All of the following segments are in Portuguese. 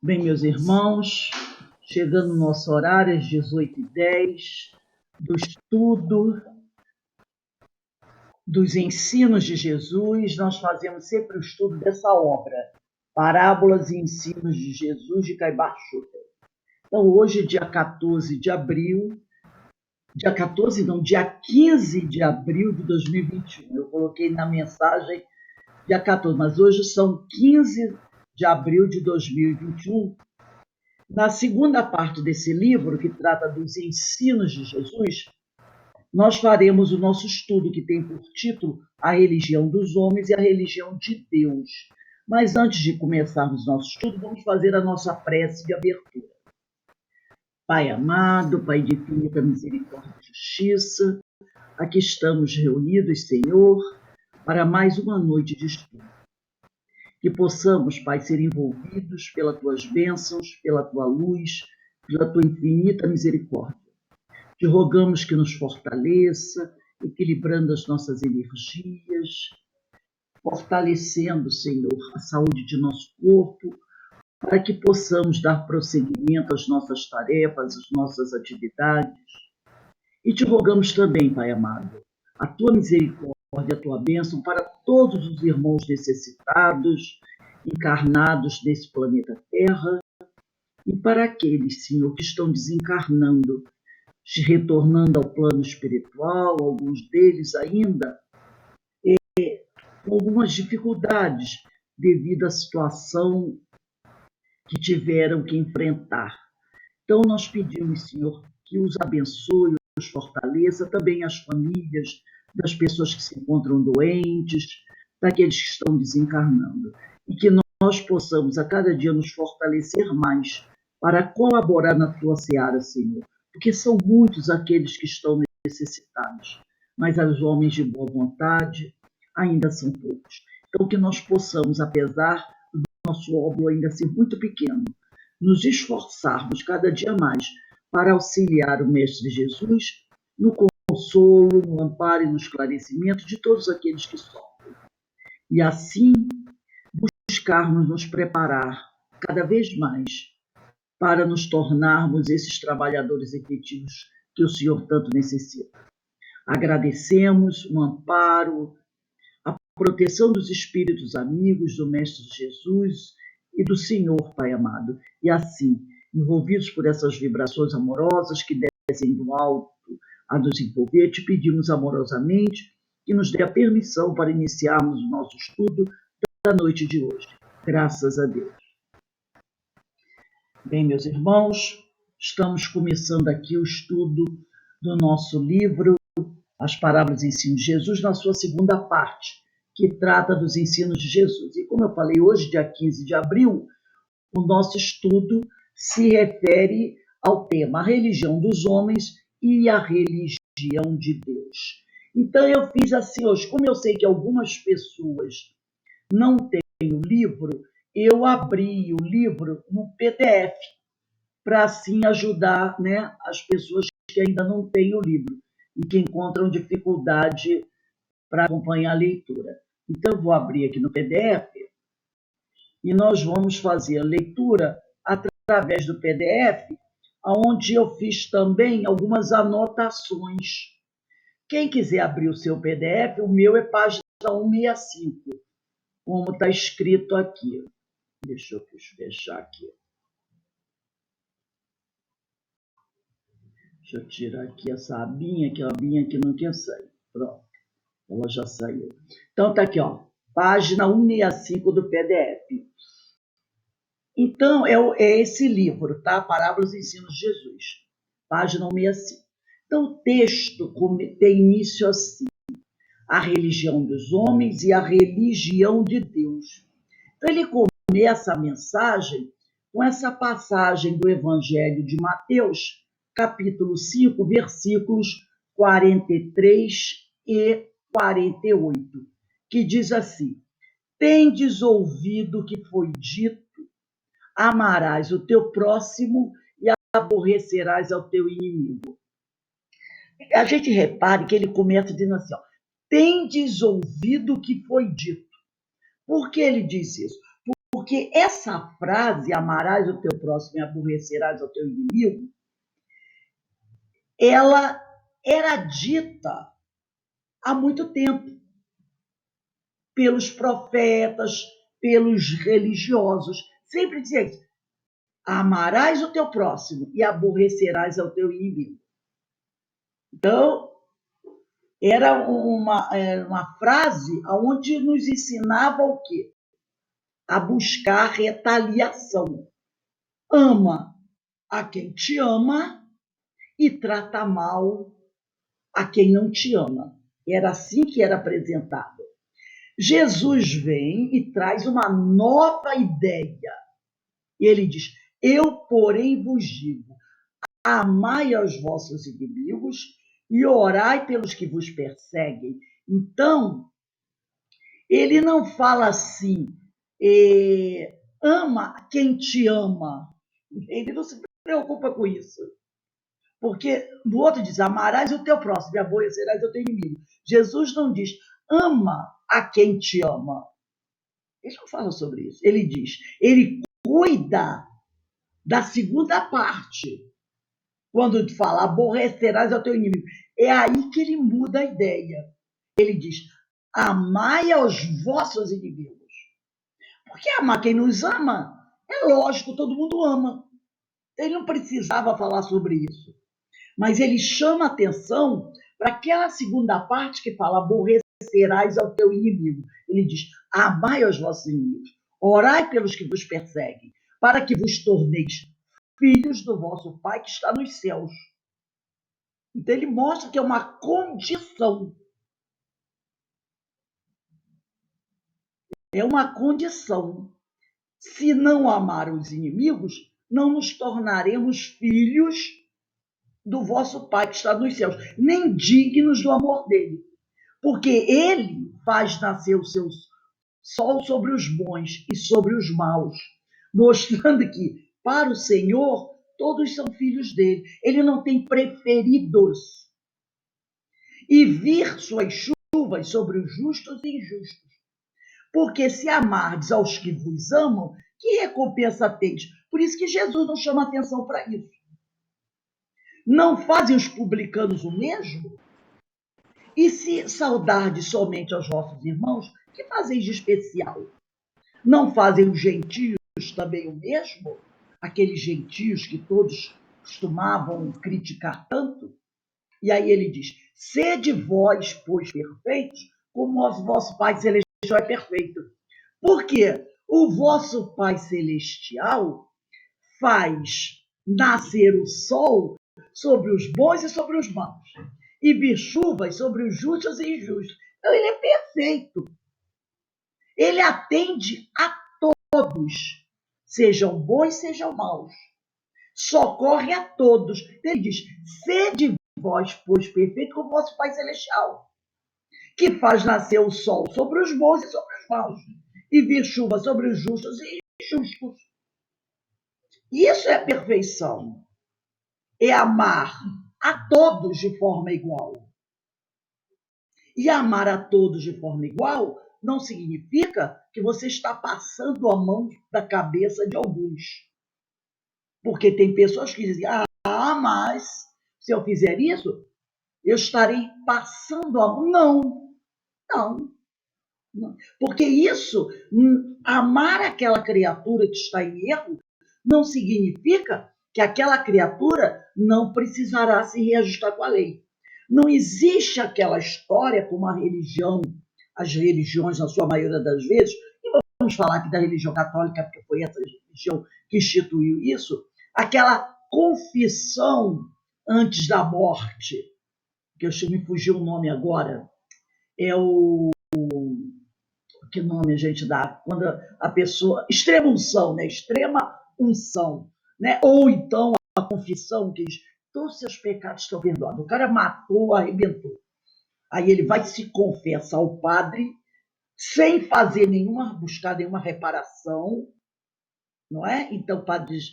Bem, meus irmãos, chegando no nosso horário, às 18h10, do estudo dos ensinos de Jesus, nós fazemos sempre o estudo dessa obra, Parábolas e Ensinos de Jesus, de Caibar Schutter. Então, hoje, dia 14 de abril, dia 15 de abril de 2021. Eu coloquei na mensagem dia 14, mas hoje são 15 de abril de 2021. Na segunda parte desse livro, que trata dos ensinos de Jesus, nós faremos o nosso estudo, que tem por título A Religião dos Homens e a Religião de Deus. Mas antes de começarmos nosso estudo, vamos fazer a nossa prece de abertura. Pai amado, Pai de infinita misericórdia e justiça, aqui estamos reunidos, Senhor, para mais uma noite de estudo. Que possamos, Pai, ser envolvidos pelas tuas bênçãos, pela tua luz, pela tua infinita misericórdia. Te rogamos que nos fortaleça, equilibrando as nossas energias, fortalecendo, Senhor, a saúde de nosso corpo, para que possamos dar prosseguimento às nossas tarefas, às nossas atividades. E te rogamos também, Pai amado, a tua misericórdia, a tua bênção para todos os irmãos necessitados, encarnados nesse planeta Terra, e para aqueles, Senhor, que estão desencarnando, retornando ao plano espiritual, alguns deles ainda com algumas dificuldades devido à situação que tiveram que enfrentar. Então nós pedimos, Senhor, que os abençoe, os fortaleça, também as famílias das pessoas que se encontram doentes, daqueles que estão desencarnando, e que nós possamos a cada dia nos fortalecer mais para colaborar na tua seara, Senhor, porque são muitos aqueles que estão necessitados, mas os homens de boa vontade ainda são poucos. Então que nós possamos, apesar do nosso óbolo ainda ser muito pequeno, nos esforçarmos cada dia mais para auxiliar o Mestre Jesus no consolo, no amparo e no esclarecimento de todos aqueles que sofrem. E assim buscarmos nos preparar cada vez mais para nos tornarmos esses trabalhadores efetivos que o Senhor tanto necessita. Agradecemos o amparo, a proteção dos espíritos amigos do Mestre Jesus e do Senhor, Pai amado. E assim, envolvidos por essas vibrações amorosas que descem do alto a nos envolver, te pedimos amorosamente que nos dê a permissão para iniciarmos o nosso estudo da noite de hoje. Graças a Deus. Bem, meus irmãos, estamos começando aqui o estudo do nosso livro, As Parábolas e Ensinos de Jesus, na sua segunda parte, que trata dos ensinos de Jesus. E como eu falei, hoje, dia 15 de abril, o nosso estudo se refere ao tema a religião dos homens e a religião de Deus. Então eu fiz assim hoje, como eu sei que algumas pessoas não têm o livro, eu abri o livro no PDF, para assim ajudar, né, as pessoas que ainda não têm o livro e que encontram dificuldade para acompanhar a leitura. Então eu vou abrir aqui no PDF e nós vamos fazer a leitura através do PDF, onde eu fiz também algumas anotações. Quem quiser abrir o seu PDF, o meu é página 165, como está escrito aqui. Deixa eu fechar aqui. Deixa eu tirar aqui essa abinha, que é a abinha que não quer sair. Pronto, ela já saiu. Então tá aqui, ó, página 165 do PDF. Então, é esse livro, tá? Parábolas e Ensinos de Jesus, página 165. Então, o texto tem início assim: a religião dos homens e a religião de Deus. Então, ele começa a mensagem com essa passagem do Evangelho de Mateus, capítulo 5, versículos 43 e 48, que diz assim: tendes ouvido que foi dito, amarás o teu próximo e aborrecerás ao teu inimigo. A gente repare que ele começa dizendo assim, ó, tendes ouvido o que foi dito. Por que ele diz isso? Porque Porque essa frase, amarás o teu próximo e aborrecerás o teu inimigo, ela era dita há muito tempo pelos profetas, pelos religiosos. Sempre dizia isso: amarás o teu próximo e aborrecerás o teu inimigo. Então, era uma frase onde nos ensinava o quê? A buscar retaliação. Ama a quem te ama e trata mal a quem não te ama. Era assim que era apresentado. Jesus vem e traz uma nova ideia. E ele diz: eu, porém, vos digo, amai aos vossos inimigos e orai pelos que vos perseguem. Então, ele não fala assim, ama quem te ama. Ele não se preocupa com isso. Porque no outro diz, amarás o teu próximo e aborrecerás o teu inimigo. Jesus não diz, ama a quem te ama. Ele não fala sobre isso. Ele diz, ele cuida da segunda parte. Quando fala, aborrecerás o teu inimigo. É aí que ele muda a ideia. Ele diz, amai aos vossos inimigos. Porque amar quem nos ama, é lógico, todo mundo ama. Ele não precisava falar sobre isso. Mas ele chama atenção para aquela segunda parte que fala, aborrecerás ao teu inimigo. Ele diz, amai aos vossos inimigos, orai pelos que vos perseguem, para que vos torneis filhos do vosso Pai que está nos céus. Então ele mostra que é uma condição. É uma condição. Se não amar os inimigos, não nos tornaremos filhos do vosso Pai que está nos céus, nem dignos do amor dele. Porque ele faz nascer o seu sol sobre os bons e sobre os maus, mostrando que, para o Senhor, todos são filhos dele. Ele não tem preferidos. E vir suas chuvas sobre os justos e injustos. Porque se amardes aos que vos amam, que recompensa teis? Por isso que Jesus não chama atenção para isso. Não fazem os publicanos o mesmo? E se saudardes somente aos vossos irmãos, que fazeis de especial? Não fazem os gentios também o mesmo? Aqueles gentios que todos costumavam criticar tanto? E aí ele diz, sede vós, pois, perfeitos, como o vosso Pai Celestial é perfeito. Por quê? O vosso Pai Celestial faz nascer o sol sobre os bons e sobre os maus, e vir chuvas sobre os justos e injustos. Então ele é perfeito. Ele atende a todos, sejam bons, sejam maus. Socorre a todos. Ele diz, sede vós, pois, perfeito como vosso Pai Celestial, que faz nascer o sol sobre os bons e sobre os maus, e vir chuva sobre os justos e injustos. Isso é perfeição. É amar a todos de forma igual. E amar a todos de forma igual não significa que você está passando a mão da cabeça de alguns. Porque tem pessoas que dizem, mas se eu fizer isso, eu estarei passando a mão. Não. Porque isso, amar aquela criatura que está em erro, não significa que aquela criatura não precisará se reajustar com a lei. Não existe aquela história como a religião, as religiões, na sua maioria das vezes, e vamos falar aqui da religião católica, porque foi essa religião que instituiu isso, aquela confissão antes da morte, que eu me fugiu o nome agora, é o... Que nome a gente dá? Quando a pessoa... Extrema unção, né? Extrema unção, né? Ou então a confissão que diz, todos os seus pecados estão perdoados. O cara matou, arrebentou. Aí ele vai se confessar ao padre, sem fazer buscar nenhuma reparação, não é? Então o padre diz,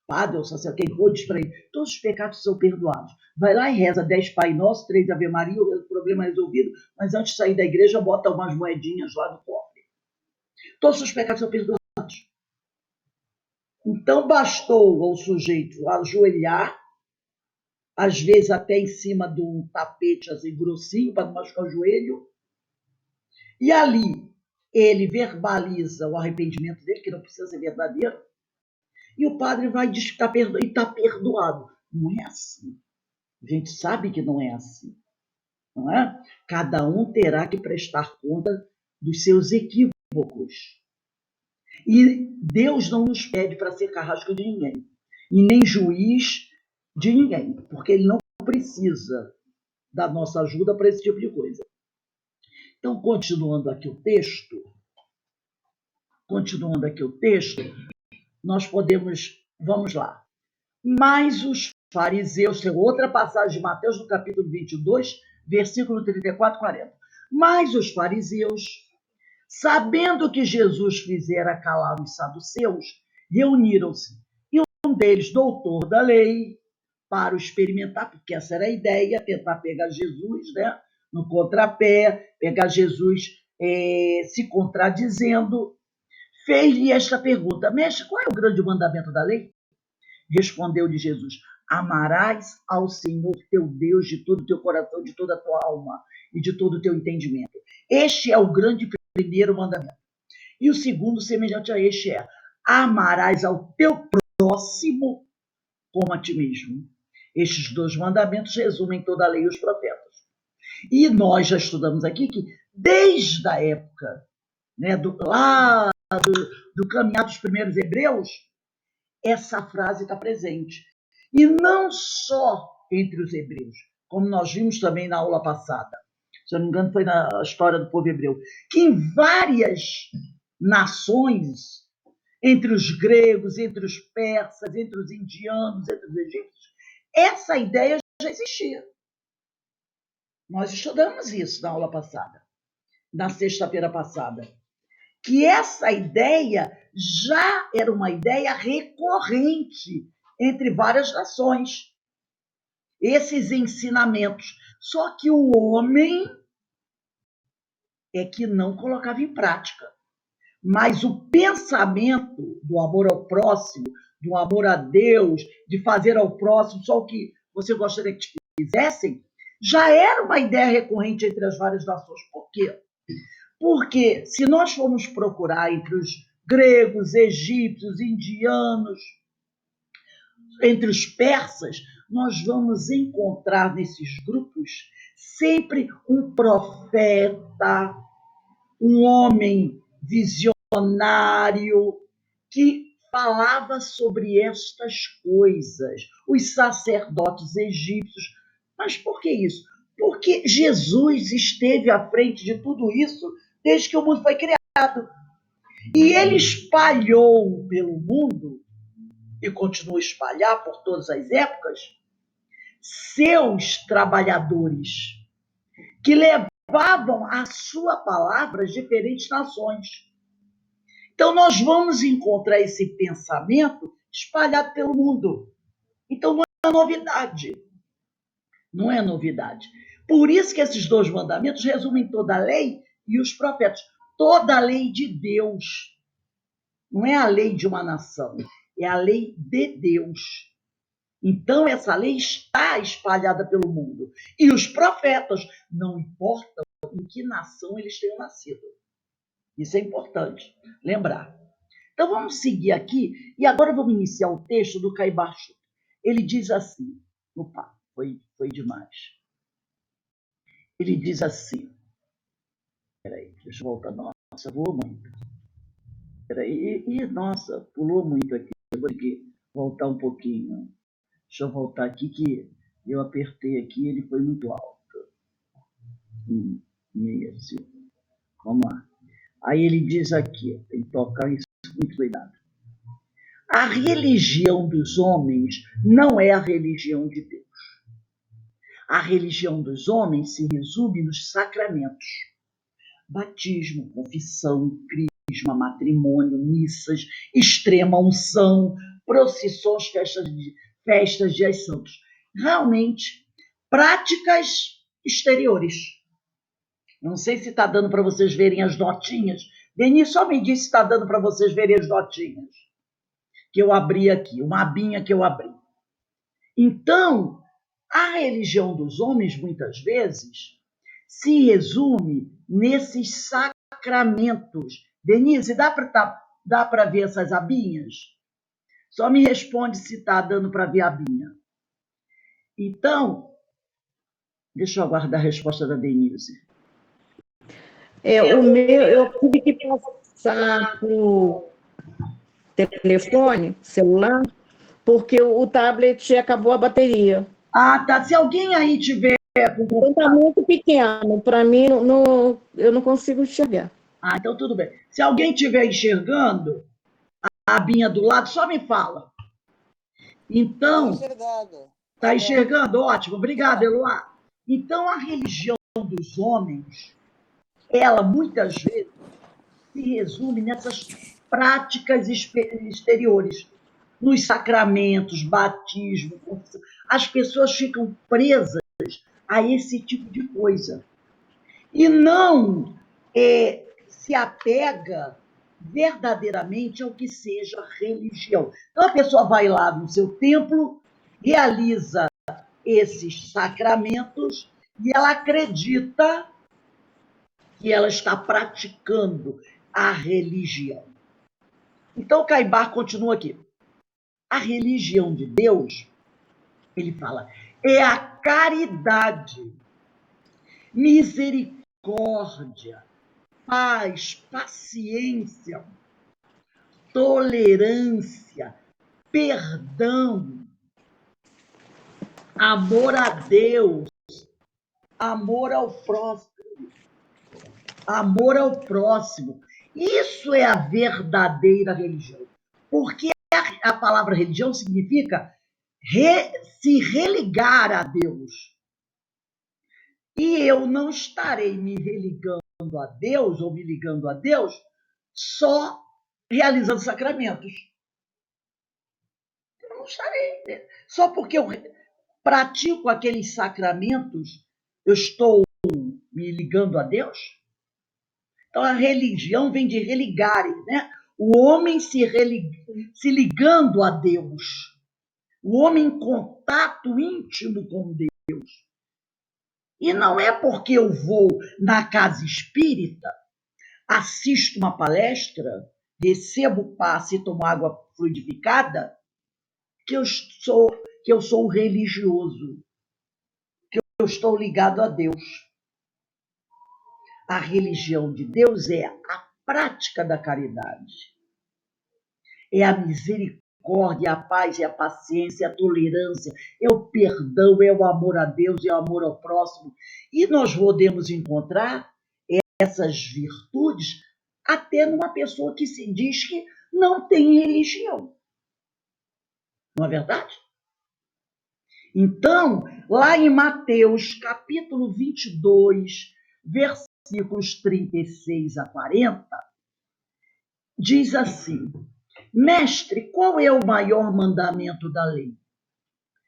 padre ou sacerdote, quem for, diz para ele, todos os pecados são perdoados. Vai lá e reza 10 Pai Nosso, 3 Ave Maria, o problema é resolvido, mas antes de sair da igreja, bota umas moedinhas lá no cofre. Todos os pecados são perdoados. Então bastou ao sujeito ajoelhar, às vezes até em cima de um tapete assim grossinho para não machucar o joelho, e ali ele verbaliza o arrependimento dele, que não precisa ser verdadeiro, e o padre vai dizer que está perdoado. Não é assim. A gente sabe que não é assim. Não é? Cada um terá que prestar conta dos seus equívocos. E Deus não nos pede para ser carrasco de ninguém, e nem juiz de ninguém, porque ele não precisa da nossa ajuda para esse tipo de coisa. Então, continuando aqui o texto, nós podemos, vamos lá. Mas os fariseus, tem outra passagem de Mateus, no capítulo 22, versículo 34 e 40. Mas os fariseus, sabendo que Jesus fizera calar os saduceus, reuniram-se. E um deles, doutor da lei, para o experimentar, porque essa era a ideia, tentar pegar Jesus, né, no contrapé, pegar Jesus se contradizendo, fez-lhe esta pergunta: Mestre, qual é o grande mandamento da lei? Respondeu-lhe Jesus: amarás ao Senhor teu Deus de todo o teu coração, de toda a tua alma e de todo o teu entendimento. Este é o grande primeiro mandamento. E o segundo, semelhante a este, é: amarás ao teu próximo como a ti mesmo. Estes dois mandamentos resumem toda a lei e os profetas. E nós já estudamos aqui que, desde a época, né, do caminhar dos primeiros hebreus, essa frase está presente. E não só entre os hebreus, como nós vimos também na aula passada, se eu não me engano foi na história do povo hebreu, que em várias nações, entre os gregos, entre os persas, entre os indianos, entre os egípcios, essa ideia já existia. Nós estudamos isso na aula passada, na sexta-feira passada, que essa ideia já era uma ideia recorrente entre várias nações. Esses ensinamentos. Só que o homem é que não colocava em prática. Mas o pensamento do amor ao próximo, do amor a Deus, de fazer ao próximo só o que você gostaria que te fizessem, já era uma ideia recorrente entre as várias nações. Por quê? Porque se nós formos procurar entre os gregos, egípcios, indianos, entre os persas, nós vamos encontrar nesses grupos sempre um profeta, um homem visionário que falava sobre estas coisas, os sacerdotes egípcios. Mas por que isso? Porque Jesus esteve à frente de tudo isso desde que o mundo foi criado. E ele espalhou pelo mundo, e continua a espalhar por todas as épocas, seus trabalhadores, que levavam a sua palavra às diferentes nações. Então, nós vamos encontrar esse pensamento espalhado pelo mundo. Então, não é novidade. Não é novidade. Por isso que esses dois mandamentos resumem toda a lei e os profetas. Toda a lei de Deus. Não é a lei de uma nação, é a lei de Deus. Então, essa lei está espalhada pelo mundo. E os profetas, não importa em que nação eles tenham nascido. Isso é importante lembrar. Então, vamos seguir aqui, e agora vamos iniciar o texto do Caibacho. Ele diz assim, opa, foi demais. Ele diz assim, peraí, deixa eu voltar, nossa, voou muito. Peraí, nossa, pulou muito aqui, eu vou ter que voltar um pouquinho. Deixa eu voltar aqui que eu apertei aqui, ele foi muito alto. Isso. Vamos lá. Aí ele diz aqui, tem que tocar isso com muito cuidado. A religião dos homens não é a religião de Deus. A religião dos homens se resume nos sacramentos. Batismo, confissão, crisma, matrimônio, missas, extrema unção, procissões, festas, dias santos. Realmente, práticas exteriores. Não sei se está dando para vocês verem as notinhas. Denis, só me diz se está dando para vocês verem as notinhas. que eu abri aqui, uma abinha que eu abri. Então, a religião dos homens, muitas vezes, se resume nesses sacramentos. Denise, dá para ver essas abinhas? Só me responde se está dando para ver a abinha. Então, deixa eu aguardar a resposta da Denise. O meu, eu tive que passar por telefone, celular, porque o tablet acabou a bateria. Ah, tá. Se alguém aí tiver com Então está muito pequeno, para mim eu não consigo enxergar. Ah, então tudo bem. Se alguém estiver enxergando a abinha do lado, só me fala. Então, está enxergando? Ótimo. Obrigada, Eloá. Então, a religião dos homens, ela muitas vezes se resume nessas práticas exteriores, nos sacramentos, batismo, confissão. As pessoas ficam presas a esse tipo de coisa e não se apega verdadeiramente ao que seja religião. Então a pessoa vai lá no seu templo, realiza esses sacramentos e ela acredita que ela está praticando a religião. Então Caibar continua aqui. A religião de Deus, ele fala, é a caridade, misericórdia, paz, paciência, tolerância, perdão, amor a Deus, amor ao próximo, amor ao próximo. Isso é a verdadeira religião. Porque a palavra religião significa se religar a Deus. E eu não estarei me religando a Deus ou me ligando a Deus só realizando sacramentos. Eu não estarei. Só porque eu pratico aqueles sacramentos, eu estou me ligando a Deus? Então a religião vem de religar, né? O homem se ligando a Deus. O homem em contato íntimo com Deus. E não é porque eu vou na casa espírita, assisto uma palestra, recebo passe e tomo água fluidificada, que eu sou religioso, que eu estou ligado a Deus. A religião de Deus é a prática da caridade. É a misericórdia, a paz, é a paciência, a tolerância, é o perdão, é o amor a Deus, é o amor ao próximo. E nós podemos encontrar essas virtudes até numa pessoa que se diz que não tem religião. Não é verdade? Então, lá em Mateus, capítulo 22, versículos 36 a 40, diz assim: Mestre, qual é o maior mandamento da lei?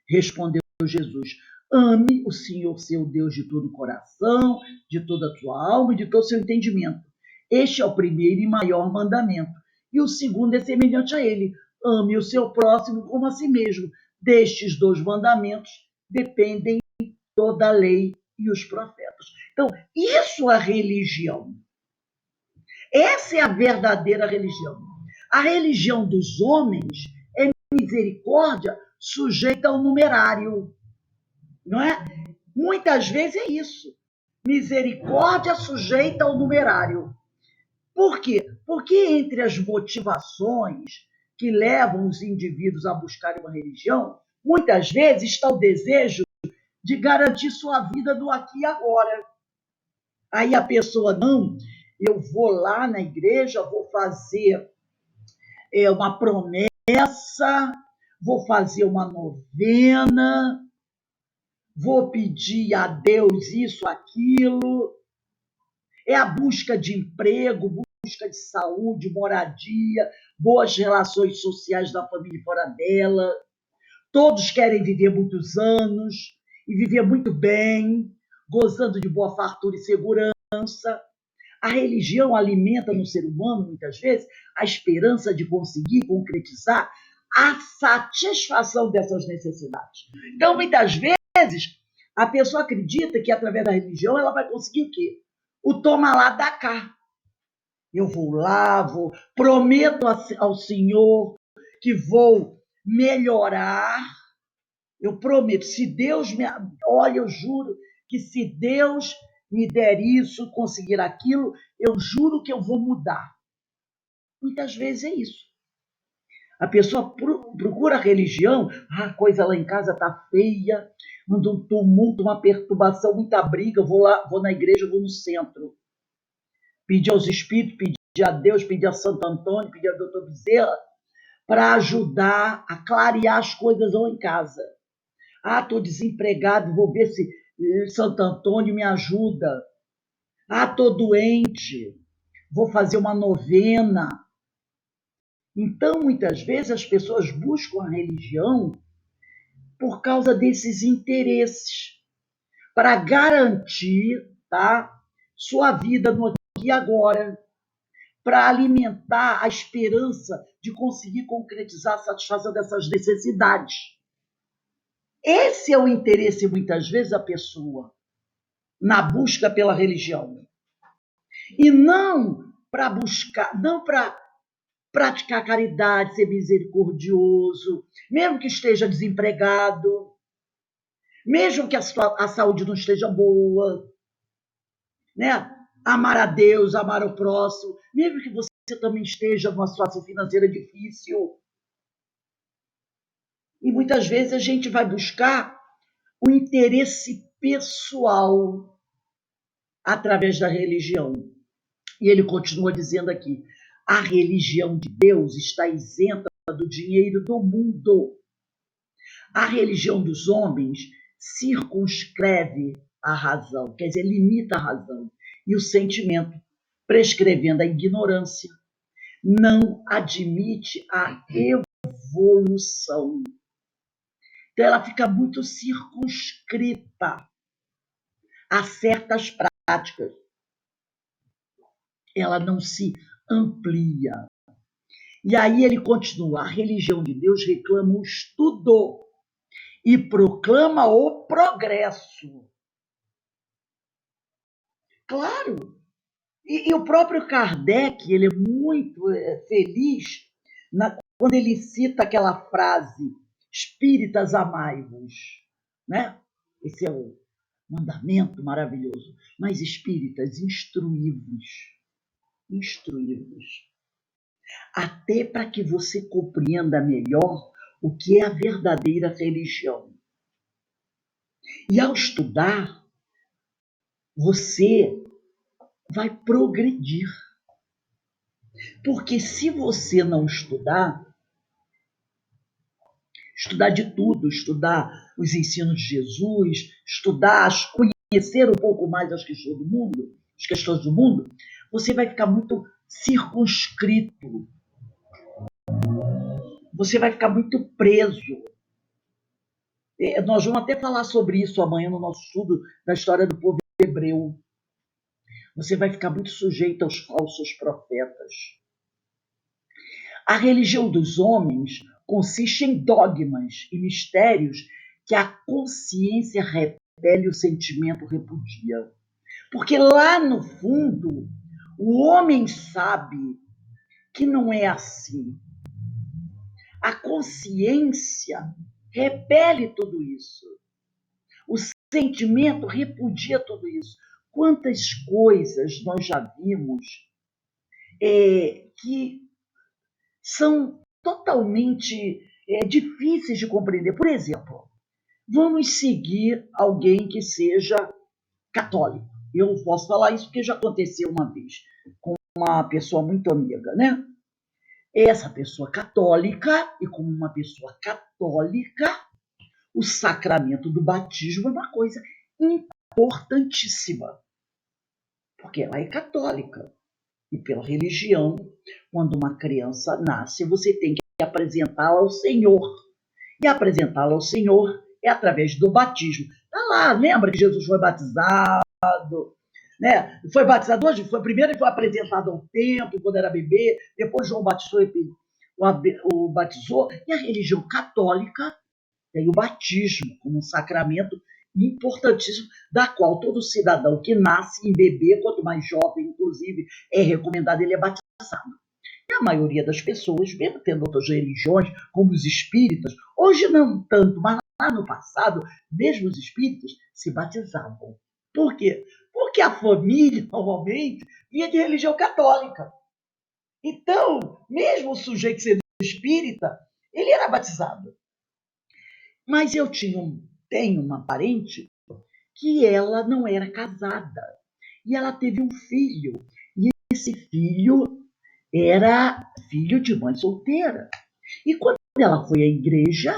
Respondeu Jesus: ame o Senhor seu Deus de todo o coração, de toda a tua alma e de todo o seu entendimento. Este é o primeiro e maior mandamento. E o segundo é semelhante a ele: ame o seu próximo como a si mesmo. Destes dois mandamentos dependem toda a lei e os profetas. Então, isso é a religião. Essa é a verdadeira religião. A religião dos homens é misericórdia sujeita ao numerário. Não é? Muitas vezes é isso. Misericórdia sujeita ao numerário. Por quê? Porque entre as motivações que levam os indivíduos a buscarem uma religião, muitas vezes está o desejo de garantir sua vida do aqui e agora. Aí a pessoa, não, eu vou lá na igreja, vou fazer uma promessa, vou fazer uma novena, vou pedir a Deus isso, aquilo. É a busca de emprego, busca de saúde, moradia, boas relações sociais da família fora dela. Todos querem viver muitos anos e viver muito bem, gozando de boa fartura e segurança. A religião alimenta no ser humano, muitas vezes, a esperança de conseguir concretizar a satisfação dessas necessidades. Então, muitas vezes, a pessoa acredita que através da religião ela vai conseguir o quê? O toma lá da cá. Eu vou lá, prometo ao Senhor que vou melhorar. Eu prometo, se Deus me... Olha, eu juro que se Deus me der isso, conseguir aquilo, eu juro que eu vou mudar. Muitas vezes é isso. A pessoa procura a religião, a coisa lá em casa está feia, anda um tumulto, uma perturbação, muita briga, eu vou lá, vou na igreja, vou no centro. Pedir aos espíritos, pedir a Deus, pedir a Santo Antônio, pedir a Doutor Bezerra, para ajudar a clarear as coisas lá em casa. Ah, estou desempregado, vou ver se Santo Antônio me ajuda. Ah, estou doente, vou fazer uma novena. Então, muitas vezes, as pessoas buscam a religião por causa desses interesses, para garantir, tá, sua vida no aqui e agora, para alimentar a esperança de conseguir concretizar a satisfação dessas necessidades. Esse é o interesse, muitas vezes, da pessoa na busca pela religião. E não para buscar, não para praticar caridade, ser misericordioso, mesmo que esteja desempregado, mesmo que a saúde não esteja boa, né? Amar a Deus, amar o próximo, mesmo que você também esteja numa situação financeira difícil. E muitas vezes a gente vai buscar o interesse pessoal através da religião. E ele continua dizendo aqui, a religião de Deus está isenta do dinheiro do mundo. A religião dos homens circunscreve a razão, quer dizer, limita a razão e o sentimento, prescrevendo a ignorância. Não admite a evolução. Então, ela fica muito circunscrita a certas práticas. Ela não se amplia. E aí ele continua, a religião de Deus reclama o estudo e proclama o progresso. Claro. E o próprio Kardec, ele é muito feliz quando ele cita aquela frase, espíritas amai-vos, né? Esse é o mandamento maravilhoso. Mas espíritas, instruí-vos, até para que você compreenda melhor o que é a verdadeira religião. E ao estudar, você vai progredir. Porque se você não estudar de tudo, estudar os ensinos de Jesus, conhecer um pouco mais as questões do mundo, você vai ficar muito circunscrito. Você vai ficar muito preso. Nós vamos até falar sobre isso amanhã no nosso estudo da história do povo hebreu. Você vai ficar muito sujeito aos falsos profetas. A religião dos homens consiste em dogmas e mistérios que a consciência repele e o sentimento repudia. Porque lá no fundo, o homem sabe que não é assim. A consciência repele tudo isso. O sentimento repudia tudo isso. Quantas coisas nós já vimos que são totalmente difíceis de compreender. Por exemplo, vamos seguir alguém que seja católico. Eu posso falar isso porque já aconteceu uma vez com uma pessoa muito amiga, né? Essa pessoa católica, e como uma pessoa católica, o sacramento do batismo é uma coisa importantíssima, porque ela é católica. E pela religião, quando uma criança nasce, você tem que apresentá-la ao Senhor. E apresentá-la ao Senhor é através do batismo. Está lá, lembra que Jesus foi batizado, né? Foi batizado hoje, primeiro ele foi apresentado ao templo, quando era bebê, depois João batizou ele. o batizou, e a religião católica tem o batismo como um sacramento importantíssimo, da qual todo cidadão que nasce em bebê, quanto mais jovem, inclusive, é recomendado ele é batizado. E a maioria das pessoas, mesmo tendo outras religiões, como os espíritas, hoje não tanto, mas lá no passado, mesmo os espíritas se batizavam. Por quê? Porque a família, normalmente, vinha de religião católica. Então, mesmo o sujeito sendo espírita, ele era batizado. Mas eu tenho uma parente que ela não era casada. E ela teve um filho. E esse filho era filho de mãe solteira. E quando ela foi à igreja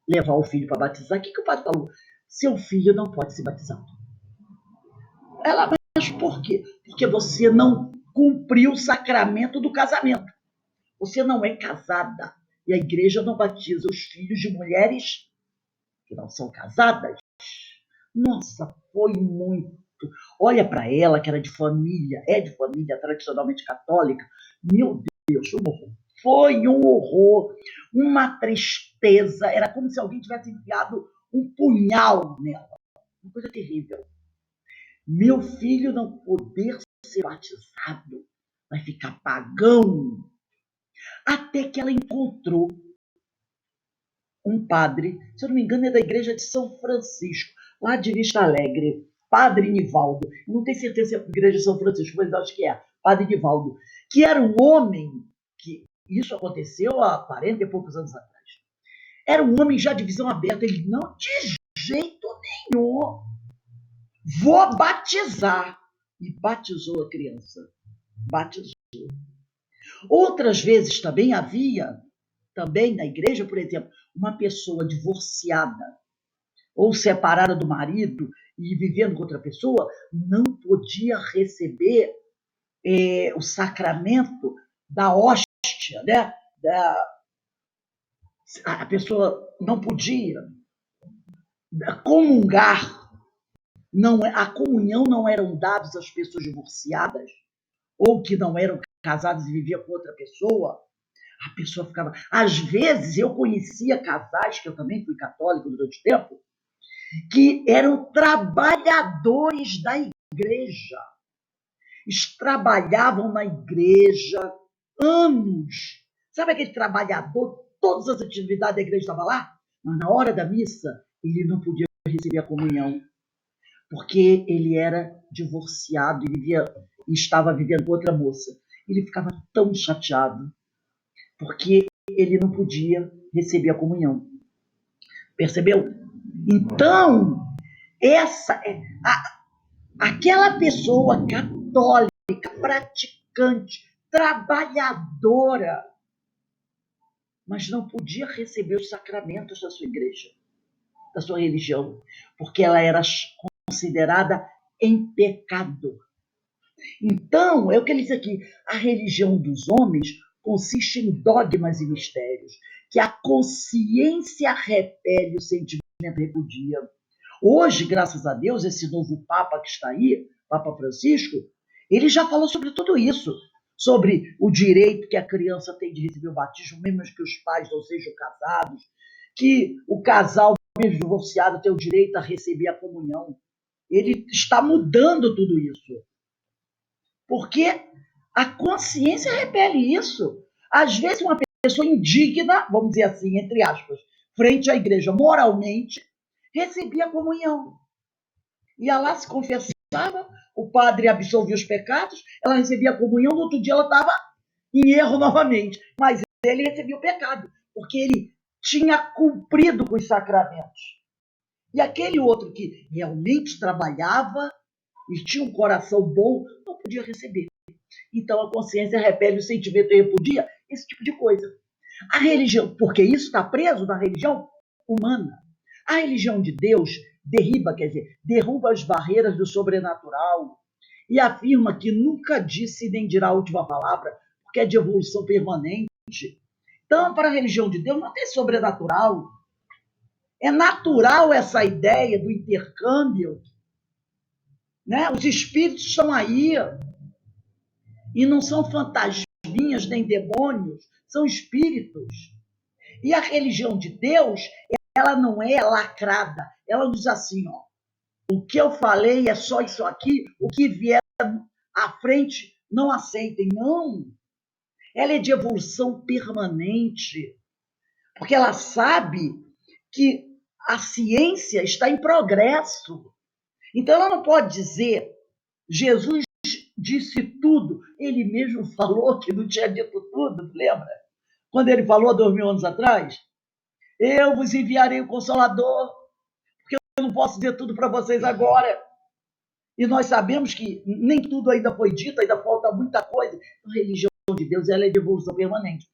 levar o filho para batizar, o que o padre falou? Seu filho não pode ser batizado. Ela, mas por quê? Porque você não cumpriu o sacramento do casamento. Você não é casada. E a igreja não batiza os filhos de mulheres que não são casadas. Nossa, foi muito. Olha para ela, que era de família, é de família tradicionalmente católica. Meu Deus, um horror. Foi um horror, uma tristeza. Era como se alguém tivesse enfiado um punhal nela. Uma coisa terrível. Meu filho não poder ser batizado, vai ficar pagão. Até que ela encontrou um padre, se eu não me engano, é da igreja de São Francisco, lá de Vista Alegre, Padre Nivaldo. Não tenho certeza se é a igreja de São Francisco, mas acho que é, Padre Nivaldo, que era um homem, que isso aconteceu há 40 e poucos anos atrás. Era um homem já de visão aberta, ele não, de jeito nenhum, vou batizar. E batizou a criança. Batizou. Outras vezes também havia, também na igreja, por exemplo, uma pessoa divorciada ou separada do marido e vivendo com outra pessoa, não podia receber o sacramento da hóstia, né? A pessoa não podia comungar. Não, a comunhão não eram dados às pessoas divorciadas ou que não eram casadas e viviam com outra pessoa. A pessoa ficava... Às vezes, eu conhecia casais, que eu também fui católico durante o tempo, que eram trabalhadores da igreja. Eles trabalhavam na igreja anos. Sabe aquele trabalhador, todas as atividades da igreja estavam lá? Mas na hora da missa, ele não podia receber a comunhão, porque ele era divorciado e estava vivendo com outra moça. Ele ficava tão chateado, porque ele não podia receber a comunhão. Percebeu? Então, aquela pessoa católica, praticante, trabalhadora, mas não podia receber os sacramentos da sua igreja, da sua religião, porque ela era considerada em pecado. Então, é o que ele diz aqui, a religião dos homens consiste em dogmas e mistérios, que a consciência repele, o sentimento repudia. Hoje, graças a Deus, esse novo Papa que está aí, Papa Francisco, ele já falou sobre tudo isso, sobre o direito que a criança tem de receber o batismo, mesmo que os pais não sejam casados, que o casal, mesmo divorciado, tem o direito a receber a comunhão. Ele está mudando tudo isso. Porque a consciência repele isso. Às vezes, uma pessoa indigna, vamos dizer assim, entre aspas, frente à igreja, moralmente, recebia a comunhão. Ia lá, se confessava, o padre absolvia os pecados, ela recebia a comunhão, no outro dia ela estava em erro novamente. Mas ele recebia o pecado, porque ele tinha cumprido com os sacramentos. E aquele outro que realmente trabalhava e tinha um coração bom, não podia receber. Então a consciência repele o sentimento e repudia esse tipo de coisa. A religião, porque isso está preso na religião humana. A religião de Deus derruba as barreiras do sobrenatural e afirma que nunca disse nem dirá a última palavra, porque é de evolução permanente. Então, para a religião de Deus, não tem sobrenatural. É natural essa ideia do intercâmbio, né? Os espíritos estão aí e não são fantasminhas nem demônios, são espíritos. E a religião de Deus, ela não é lacrada. Ela diz assim, ó, o que eu falei é só isso aqui, o que vier à frente, não aceitem. Não. Ela é de evolução permanente, porque ela sabe que a ciência está em progresso. Então, ela não pode dizer, Jesus disse tudo. Ele mesmo falou que não tinha dito tudo, lembra? Quando ele falou há 2000 anos atrás, eu vos enviarei o Consolador, porque eu não posso dizer tudo para vocês agora. E nós sabemos que nem tudo ainda foi dito, ainda falta muita coisa. A religião de Deus, ela é de evolução permanente.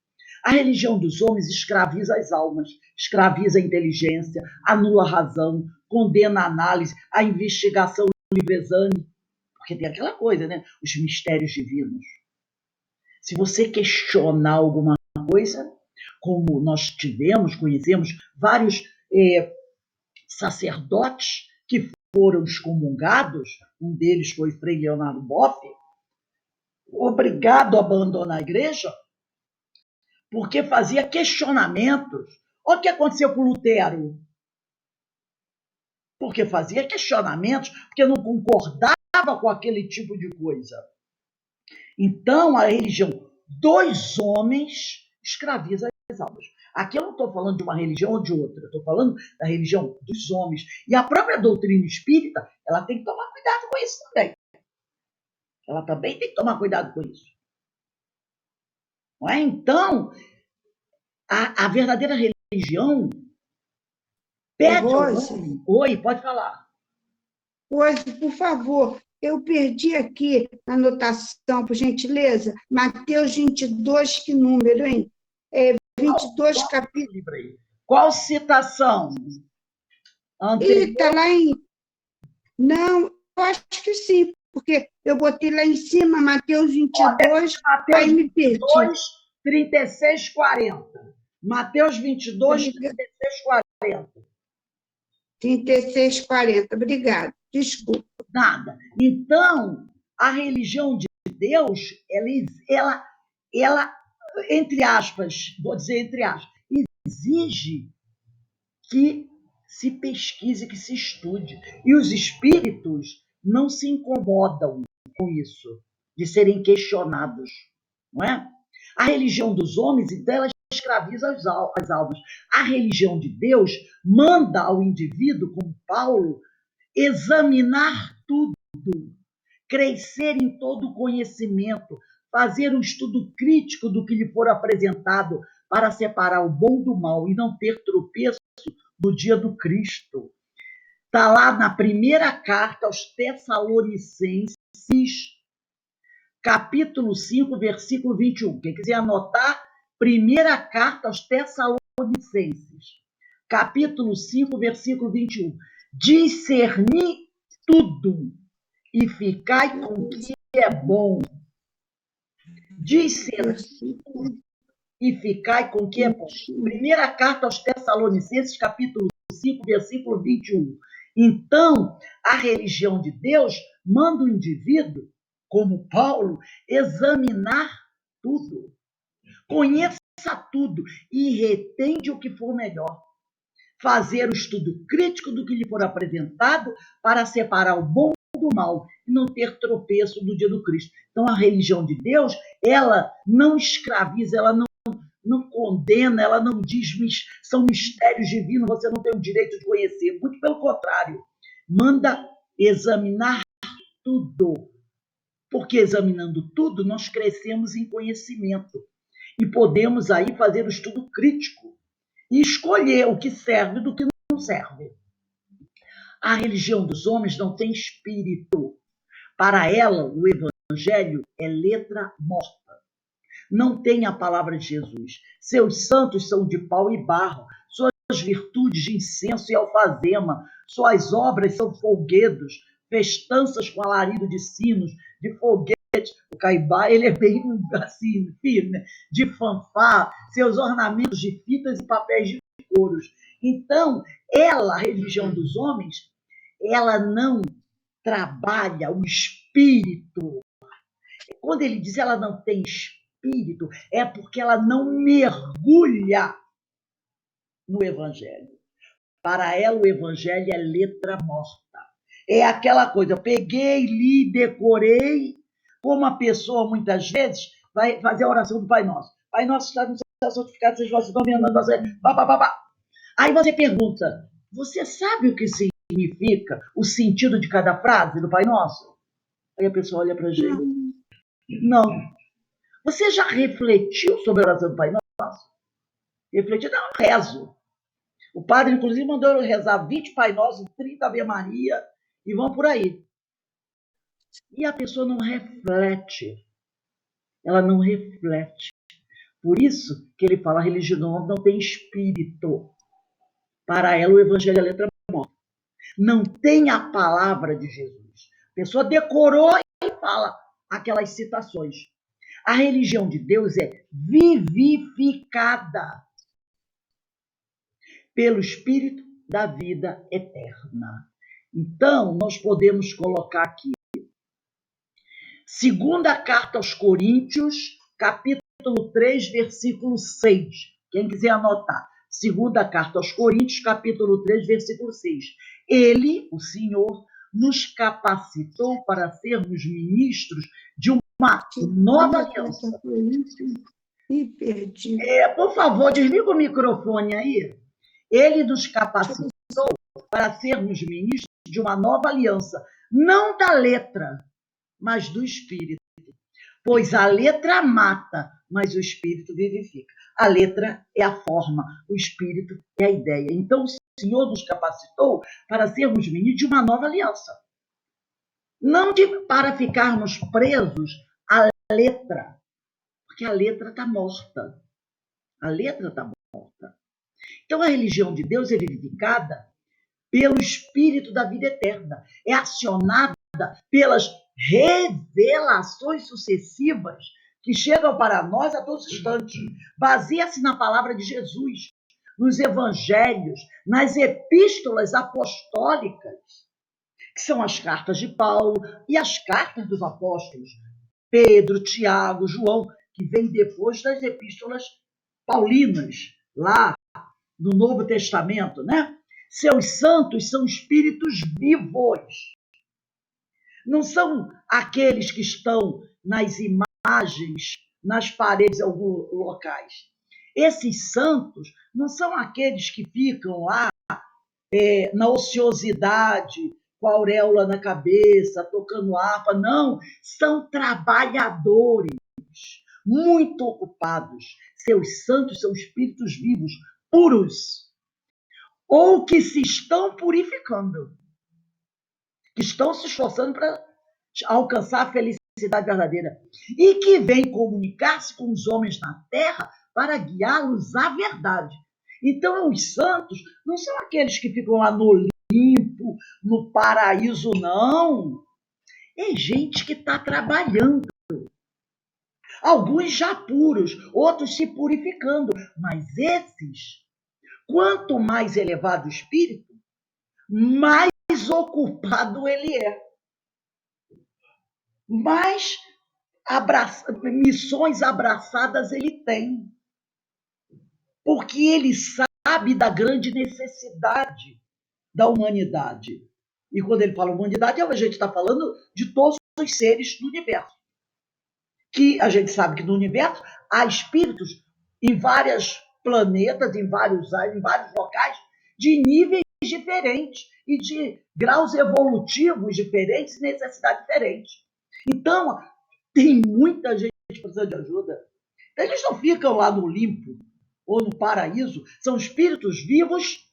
A religião dos homens escraviza as almas, escraviza a inteligência, anula a razão, condena a análise, a investigação, o livre exame. Porque tem aquela coisa, né? Os mistérios divinos. Se você questionar alguma coisa, como nós conhecemos vários sacerdotes que foram excomungados, um deles foi Frei Leonardo Boff, obrigado a abandonar a igreja, porque fazia questionamentos. Olha o que aconteceu com Lutero. Porque fazia questionamentos, porque não concordava com aquele tipo de coisa. Então, a religião dos homens escraviza as almas. Aqui eu não estou falando de uma religião ou de outra, eu estou falando da religião dos homens. E a própria doutrina espírita, ela tem que tomar cuidado com isso também. Ela também tem que tomar cuidado com isso. Não é? Então, a verdadeira religião pede ao homem... Oi, pode falar. Rose, por favor, eu perdi aqui a anotação, por gentileza. Mateus 22, que número, hein? 22 capítulos. Qual citação? Está lá em... Não, eu acho que sim, porque eu botei lá em cima, Mateus 22, Mateus aí me perdi. 22, 36, 40. Mateus 22, 36, 40. 36, 40. Obrigada. Desculpa. Nada. Então, a religião de Deus, ela, entre aspas, vou dizer entre aspas, exige que se pesquise, que se estude. E os espíritos não se incomodam com isso, de serem questionados, não é? A religião dos homens, então, ela escraviza as almas. A religião de Deus manda ao indivíduo, como Paulo, examinar tudo, crescer em todo o conhecimento, fazer um estudo crítico do que lhe for apresentado para separar o bom do mal e não ter tropeço no dia do Cristo. Está lá na primeira carta aos Tessalonicenses, capítulo 5, versículo 21. Quem quiser anotar, primeira carta aos Tessalonicenses, capítulo 5, versículo 21. Discerni tudo e ficai com o que é bom. Discerni e ficai com o que é bom. Primeira carta aos Tessalonicenses, capítulo 5, versículo 21. Então, a religião de Deus manda o indivíduo, como Paulo, examinar tudo. Conheça tudo e retende o que for melhor. Fazer o estudo crítico do que lhe for apresentado para separar o bom do mal e não ter tropeço no dia do Cristo. Então, a religião de Deus, ela não escraviza, ela não condena, ela não diz são mistérios divinos, você não tem o direito de conhecer. Muito pelo contrário, manda examinar tudo. Porque examinando tudo, nós crescemos em conhecimento e podemos aí fazer o estudo crítico e escolher o que serve do que não serve. A religião dos homens não tem espírito. Para ela, o evangelho é letra morta. Não tem a palavra de Jesus. Seus santos são de pau e barro, suas virtudes de incenso e alfazema, suas obras são folguedos, festanças com alarido de sinos, de foguete. O Caibá, ele é bem assim, firme, né? De fanfar, seus ornamentos de fitas e papéis de couros. Então, a religião dos homens, ela não trabalha o espírito. Quando ele diz ela não tem espírito, espírito, é porque ela não mergulha no Evangelho. Para ela, o Evangelho é letra morta. É aquela coisa, eu peguei, li, decorei, como a pessoa, muitas vezes, vai fazer a oração do Pai Nosso. Pai Nosso está no céu, santificado seja o vosso nome, Aí você pergunta, você sabe o que significa o sentido de cada frase do Pai Nosso? Aí a pessoa olha para a gente. Não. Você já refletiu sobre a oração do Pai Nosso? Refletiu? Não, rezo. O padre, inclusive, mandou eu rezar 20 Pai Nosso, 30 Ave Maria, e vão por aí. E a pessoa não reflete. Ela não reflete. Por isso que ele fala, a religião não tem espírito. Para ela, o Evangelho é letra morta. Não tem a palavra de Jesus. A pessoa decorou e fala aquelas citações. A religião de Deus é vivificada pelo Espírito da vida eterna. Então, nós podemos colocar aqui. Segunda carta aos Coríntios, capítulo 3, versículo 6. Quem quiser anotar. Segunda carta aos Coríntios, capítulo 3, versículo 6. Ele, o Senhor, nos capacitou para sermos ministros de uma nova aliança. Por favor, desliga o microfone aí. Ele nos capacitou para sermos ministros de uma nova aliança, não da letra, mas do Espírito. Pois a letra mata, mas o Espírito vivifica. A letra é a forma, o Espírito é a ideia. Então, o Senhor nos capacitou para sermos ministros de uma nova aliança. Não para ficarmos presos à letra, porque a letra está morta. A letra está morta. Então, a religião de Deus é vivificada pelo Espírito da vida eterna. É acionada pelas revelações sucessivas que chegam para nós a todo instante. Baseia-se na palavra de Jesus, nos evangelhos, nas epístolas apostólicas, que são as cartas de Paulo e as cartas dos apóstolos, Pedro, Tiago, João, que vem depois das epístolas paulinas, lá no Novo Testamento, né? Seus santos são espíritos vivos. Não são aqueles que estão nas imagens, nas paredes de alguns locais. Esses santos não são aqueles que ficam lá na ociosidade, com a auréola na cabeça, tocando harpa. Não, são trabalhadores, muito ocupados. Seus santos são espíritos vivos, puros, ou que se estão purificando, que estão se esforçando para alcançar a felicidade verdadeira e que vêm comunicar-se com os homens na terra para guiá-los à verdade. Então, os santos não são aqueles que ficam lá no limpo, no paraíso, não. É gente que está trabalhando. Alguns já puros, outros se purificando. Mas esses, quanto mais elevado o espírito, mais ocupado ele é. Mais missões abraçadas ele tem. Porque ele sabe da grande necessidade da humanidade. E quando ele fala humanidade, a gente está falando de todos os seres do universo. Que a gente sabe que no universo há espíritos em vários planetas, em vários locais, de níveis diferentes e de graus evolutivos diferentes e necessidades diferentes. Então, tem muita gente precisando de ajuda. Eles não ficam lá no limpo ou no paraíso, são espíritos vivos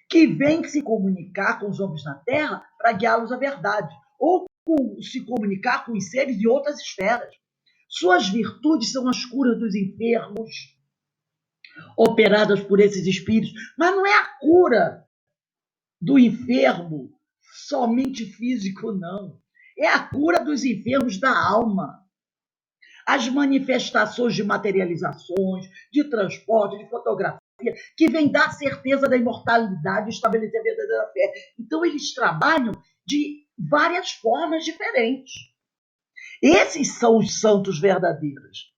que vêm se comunicar com os homens na Terra para guiá-los à verdade, ou se comunicar com os seres de outras esferas. Suas virtudes são as curas dos enfermos, operadas por esses espíritos, mas não é a cura do enfermo somente físico, não. É a cura dos enfermos da alma. As manifestações de materializações, de transporte, de fotografia, que vem dar certeza da imortalidade e estabelecer a verdadeira fé. Então, eles trabalham de várias formas diferentes. Esses são os santos verdadeiros.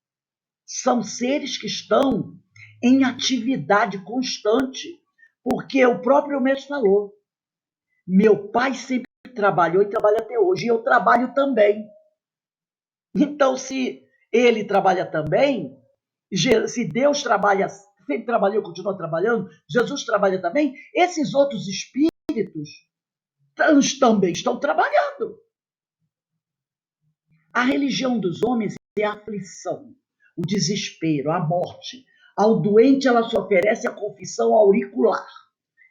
são seres que estão em atividade constante, porque o próprio mestre falou, meu pai sempre trabalhou e trabalha até hoje, e eu trabalho também. Então, se ele trabalha também, se Deus trabalha, sempre trabalhou e continua trabalhando, Jesus trabalha também, esses outros espíritos também estão trabalhando. A religião dos homens é a aflição, o desespero, a morte. Ao doente, ela se oferece a confissão auricular.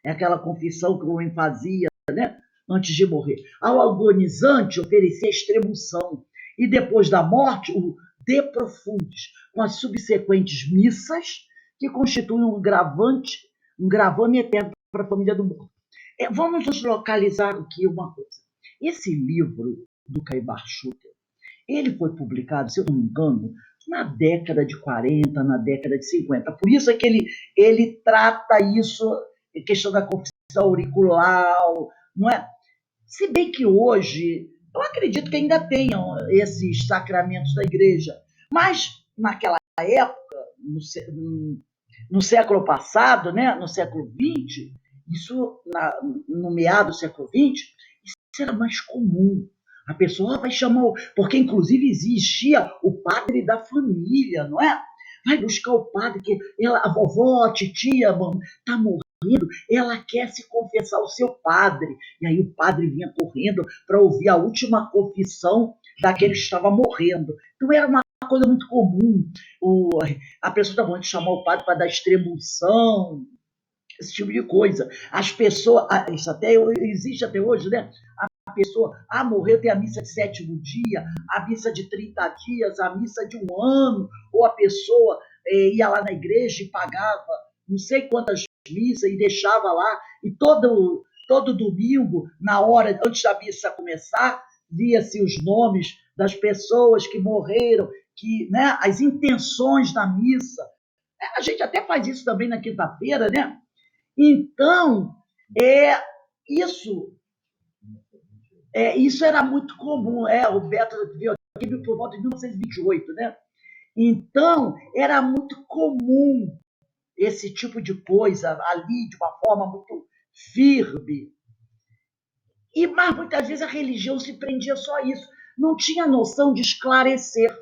É aquela confissão que o homem fazia, né, antes de morrer. Ao agonizante, oferecer a extremunção. E depois da morte, o de profundis, com as subsequentes missas, que constituem um gravame eterno para a família do morto. Vamos nos localizar aqui uma coisa. Esse livro do Caibar Schutter, ele foi publicado, se eu não me engano, na década de 40, na década de 50. Por isso é que ele trata isso, a questão da confissão auricular, não é? Se bem que hoje, eu acredito que ainda tenham esses sacramentos da igreja, mas naquela época, no século passado, né, no século XX, no meado do século XX, isso era mais comum. A pessoa vai chamar, porque inclusive existia o padre da família, não é? Vai buscar o padre, que a vovó, a titia, está morrendo, ela quer se confessar ao seu padre. E aí o padre vinha correndo para ouvir a última confissão daquele que estava morrendo. Então era uma coisa muito comum. A pessoa estava morrendo, chamar o padre para dar extrema-unção, esse tipo de coisa. As pessoas, isso até existe até hoje, né? A pessoa, morreu, tem a missa de 7º dia, a missa de 30 dias, a missa de 1 ano, ou a pessoa ia lá na igreja e pagava não sei quantas missas e deixava lá, e todo domingo, na hora, antes da missa começar, via-se os nomes das pessoas que morreram, né, as intenções da missa. A gente até faz isso também na quinta-feira, né? Então, isso era muito comum. O Beto veio aqui por volta de 1928, né? Então, era muito comum esse tipo de coisa ali, de uma forma muito firme. Mas muitas vezes a religião se prendia só a isso. Não tinha noção de esclarecer.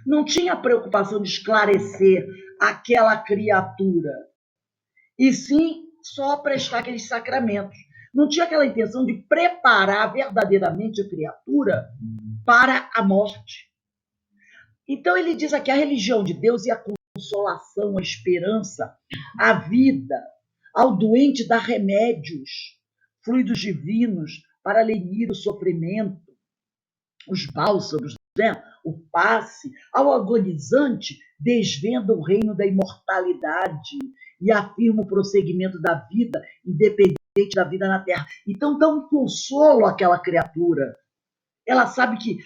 Não tinha preocupação de esclarecer aquela criatura. E sim só prestar aqueles sacramentos. Não tinha aquela intenção de preparar verdadeiramente a criatura para a morte. Então ele diz aqui, a religião de Deus é a consolação, a esperança, a vida. Ao doente dá remédios, fluidos divinos para lenir o sofrimento, os bálsamos, né? O passe. Ao agonizante desvenda o reino da imortalidade e afirma o prosseguimento da vida, independente da vida na Terra. Então dá um consolo àquela criatura. Ela sabe que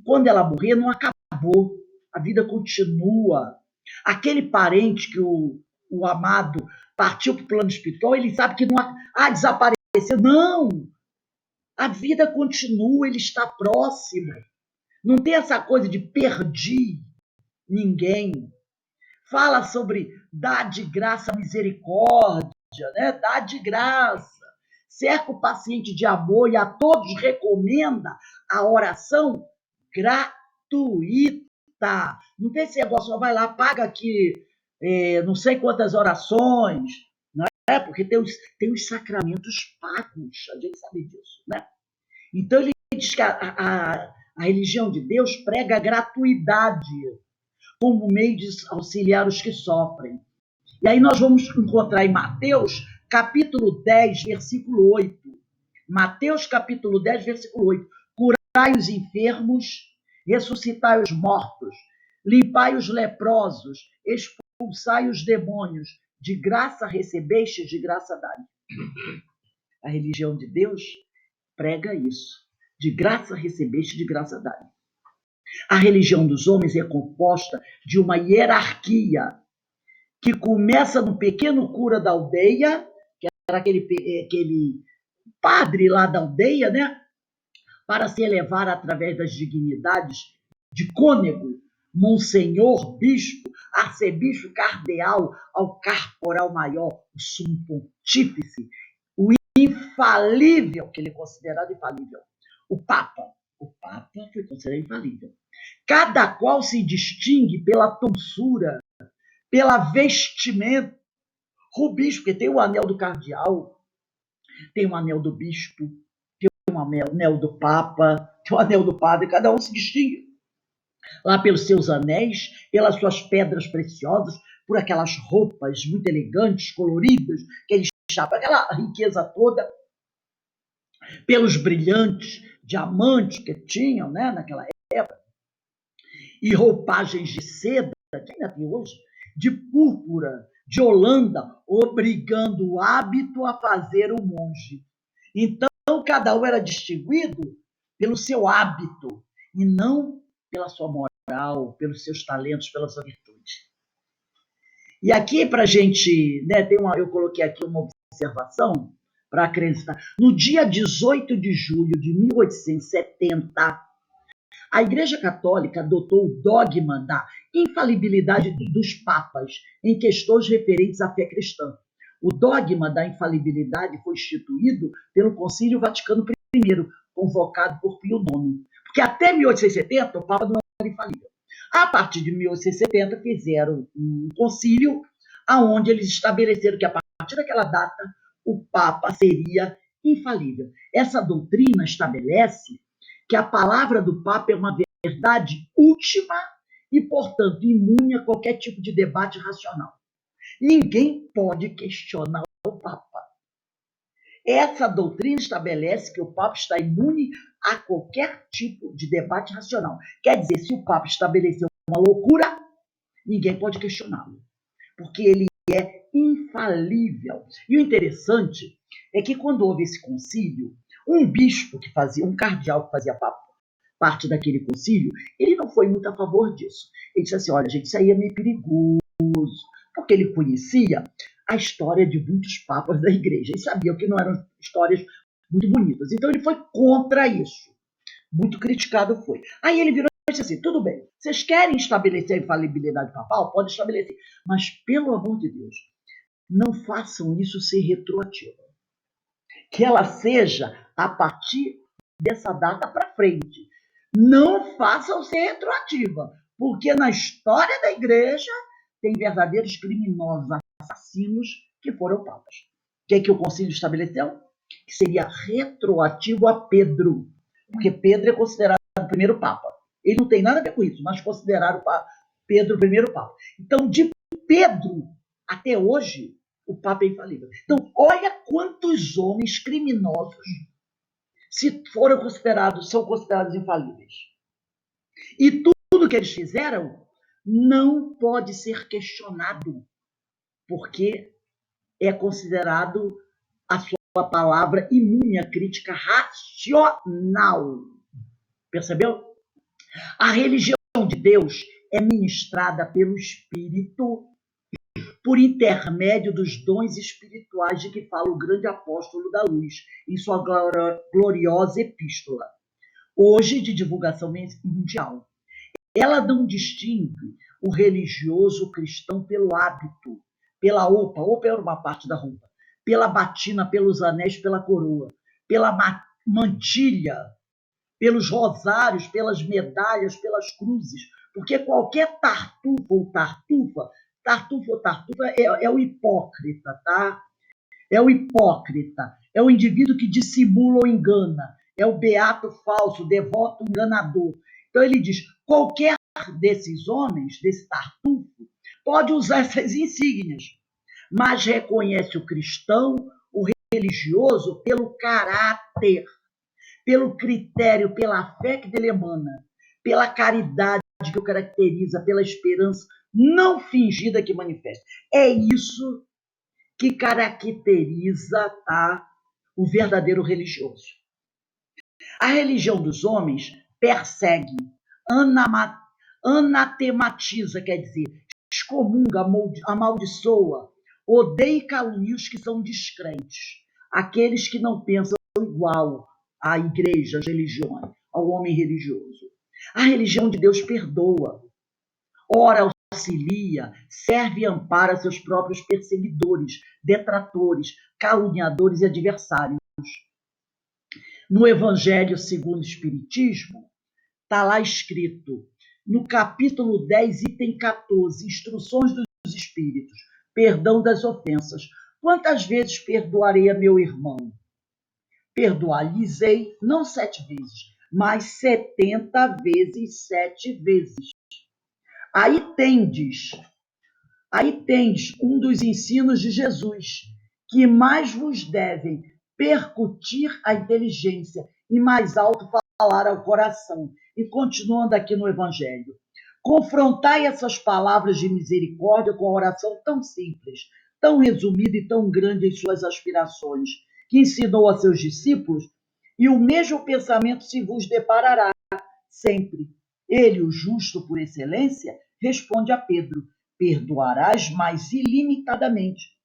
quando ela morrer, não acabou. A vida continua. Aquele parente que o amado partiu para o plano espiritual, ele sabe que não desapareceu. Não! A vida continua, ele está próximo. Não tem essa coisa de perdi ninguém. Fala sobre dar de graça misericórdia, né? Dar de graça. Cerca o paciente de amor e a todos recomenda a oração gratuita. Não tem esse negócio, só vai lá, paga aqui não sei quantas orações, não é? Porque tem os sacramentos pagos, a gente sabe disso, né? Então ele diz que a religião de Deus prega a gratuidade como meio de auxiliar os que sofrem. E aí nós vamos encontrar em Mateus, capítulo 10, versículo 8. Mateus, capítulo 10, versículo 8. Curai os enfermos, ressuscitai os mortos, limpai os leprosos, expulsai os demônios. De graça recebeste, de graça dai. A religião de Deus prega isso. De graça recebeste, de graça dai. A religião dos homens é composta de uma hierarquia que começa no pequeno cura da aldeia, que era aquele padre lá da aldeia, né? Para se elevar através das dignidades de cônego, monsenhor, bispo, arcebispo, cardeal, ao carporal maior, o sumo pontífice, o infalível, que ele é considerado infalível, o Papa. O Papa foi considerado infalível. Cada qual se distingue pela tonsura, pela vestimenta. O bispo, porque tem o anel do cardeal, tem o anel do bispo, tem o anel do Papa, tem o anel do padre, cada um se distingue lá pelos seus anéis, pelas suas pedras preciosas, por aquelas roupas muito elegantes, coloridas, aqueles chapas, aquela riqueza toda, pelos brilhantes diamantes que tinham, né, naquela época, e roupagens de seda, que ainda tem hoje, de púrpura, de holanda, obrigando o hábito a fazer o monge. Então, cada um era distinguido pelo seu hábito, e não pela sua moral, pelos seus talentos, pela sua virtude. E aqui, para a gente, né, eu coloquei aqui uma observação para acreditar. No dia 18 de julho de 1870, a Igreja Católica adotou o dogma da infalibilidade dos papas em questões referentes à fé cristã. O dogma da infalibilidade foi instituído pelo Concílio Vaticano I, convocado por Pio IX. Porque até 1870 o Papa não era infalível. A partir de 1870 fizeram um concílio onde eles estabeleceram que a partir daquela data o Papa seria infalível. Essa doutrina estabelece que a palavra do Papa é uma verdade última e, portanto, imune a qualquer tipo de debate racional. Ninguém pode questionar o Papa. Essa doutrina estabelece que o Papa está imune a qualquer tipo de debate racional. Quer dizer, se o Papa estabeleceu uma loucura, ninguém pode questioná-lo, porque ele é infalível. E o interessante é que quando houve esse concílio, um bispo que fazia, um cardeal que fazia parte daquele concílio, ele não foi muito a favor disso. Ele disse assim, olha, gente, isso aí é meio perigoso, porque ele conhecia a história de muitos papas da igreja e sabia que não eram histórias muito bonitas. Então ele foi contra isso. Muito criticado foi. Aí ele virou e disse assim, tudo bem, vocês querem estabelecer a infalibilidade papal? Pode estabelecer. Mas, pelo amor de Deus, não façam isso ser retroativa. Que ela seja a partir dessa data para frente. Não façam ser retroativa, porque na história da igreja tem verdadeiros criminosos, assassinos que foram papas. O que é que o concílio estabeleceu? Que seria retroativo a Pedro, porque Pedro é considerado o primeiro papa. Ele não tem nada a ver com isso, mas consideraram Pedro o primeiro papa. Então, de Pedro até hoje, o papa é infalível. Então, olha quantos homens criminosos são considerados infalíveis. E tudo que eles fizeram não pode ser questionado, porque é considerado a sua palavra imune à crítica racional. Percebeu? A religião de Deus é ministrada pelo Espírito por intermédio dos dons espirituais de que fala o grande apóstolo da luz em sua gloriosa epístola, hoje de divulgação mundial. Ela não distingue o religioso cristão pelo hábito, pela opa era uma parte da roupa, pela batina, pelos anéis, pela coroa, pela mantilha, pelos rosários, pelas medalhas, pelas cruzes, porque qualquer tartufo ou tartufa é o hipócrita, tá? É o hipócrita, é o indivíduo que dissimula ou engana, é o beato falso, devoto enganador. Então ele diz, qualquer desses homens, desse tartufo, pode usar essas insígnias, mas reconhece o cristão, o religioso, pelo caráter, pelo critério, pela fé que dele emana, pela caridade que o caracteriza, pela esperança não fingida que manifesta. É isso que caracteriza o verdadeiro religioso. A religião dos homens persegue, anatematiza, quer dizer, excomunga, amaldiçoa, odeia e calunia os que são descrentes, aqueles que não pensam igual à igreja, às religiões, ao homem religioso. A religião de Deus perdoa, ora auxilia, serve e ampara seus próprios perseguidores, detratores, caluniadores e adversários. No Evangelho segundo o Espiritismo, está lá escrito, no capítulo 10, item 14, instruções dos espíritos, perdão das ofensas. Quantas vezes perdoarei a meu irmão? Perdoar-lhes-ei, não 7 vezes, mas 70 vezes 7 vezes. Aí tendes um dos ensinos de Jesus, que mais vos devem percutir a inteligência e mais alto falar ao coração. E continuando aqui no Evangelho, confrontai essas palavras de misericórdia com a oração tão simples, tão resumida e tão grande em suas aspirações, que ensinou a seus discípulos, e o mesmo pensamento se vos deparará sempre. Ele, o justo por excelência, responde a Pedro: perdoarás mais ilimitadamente.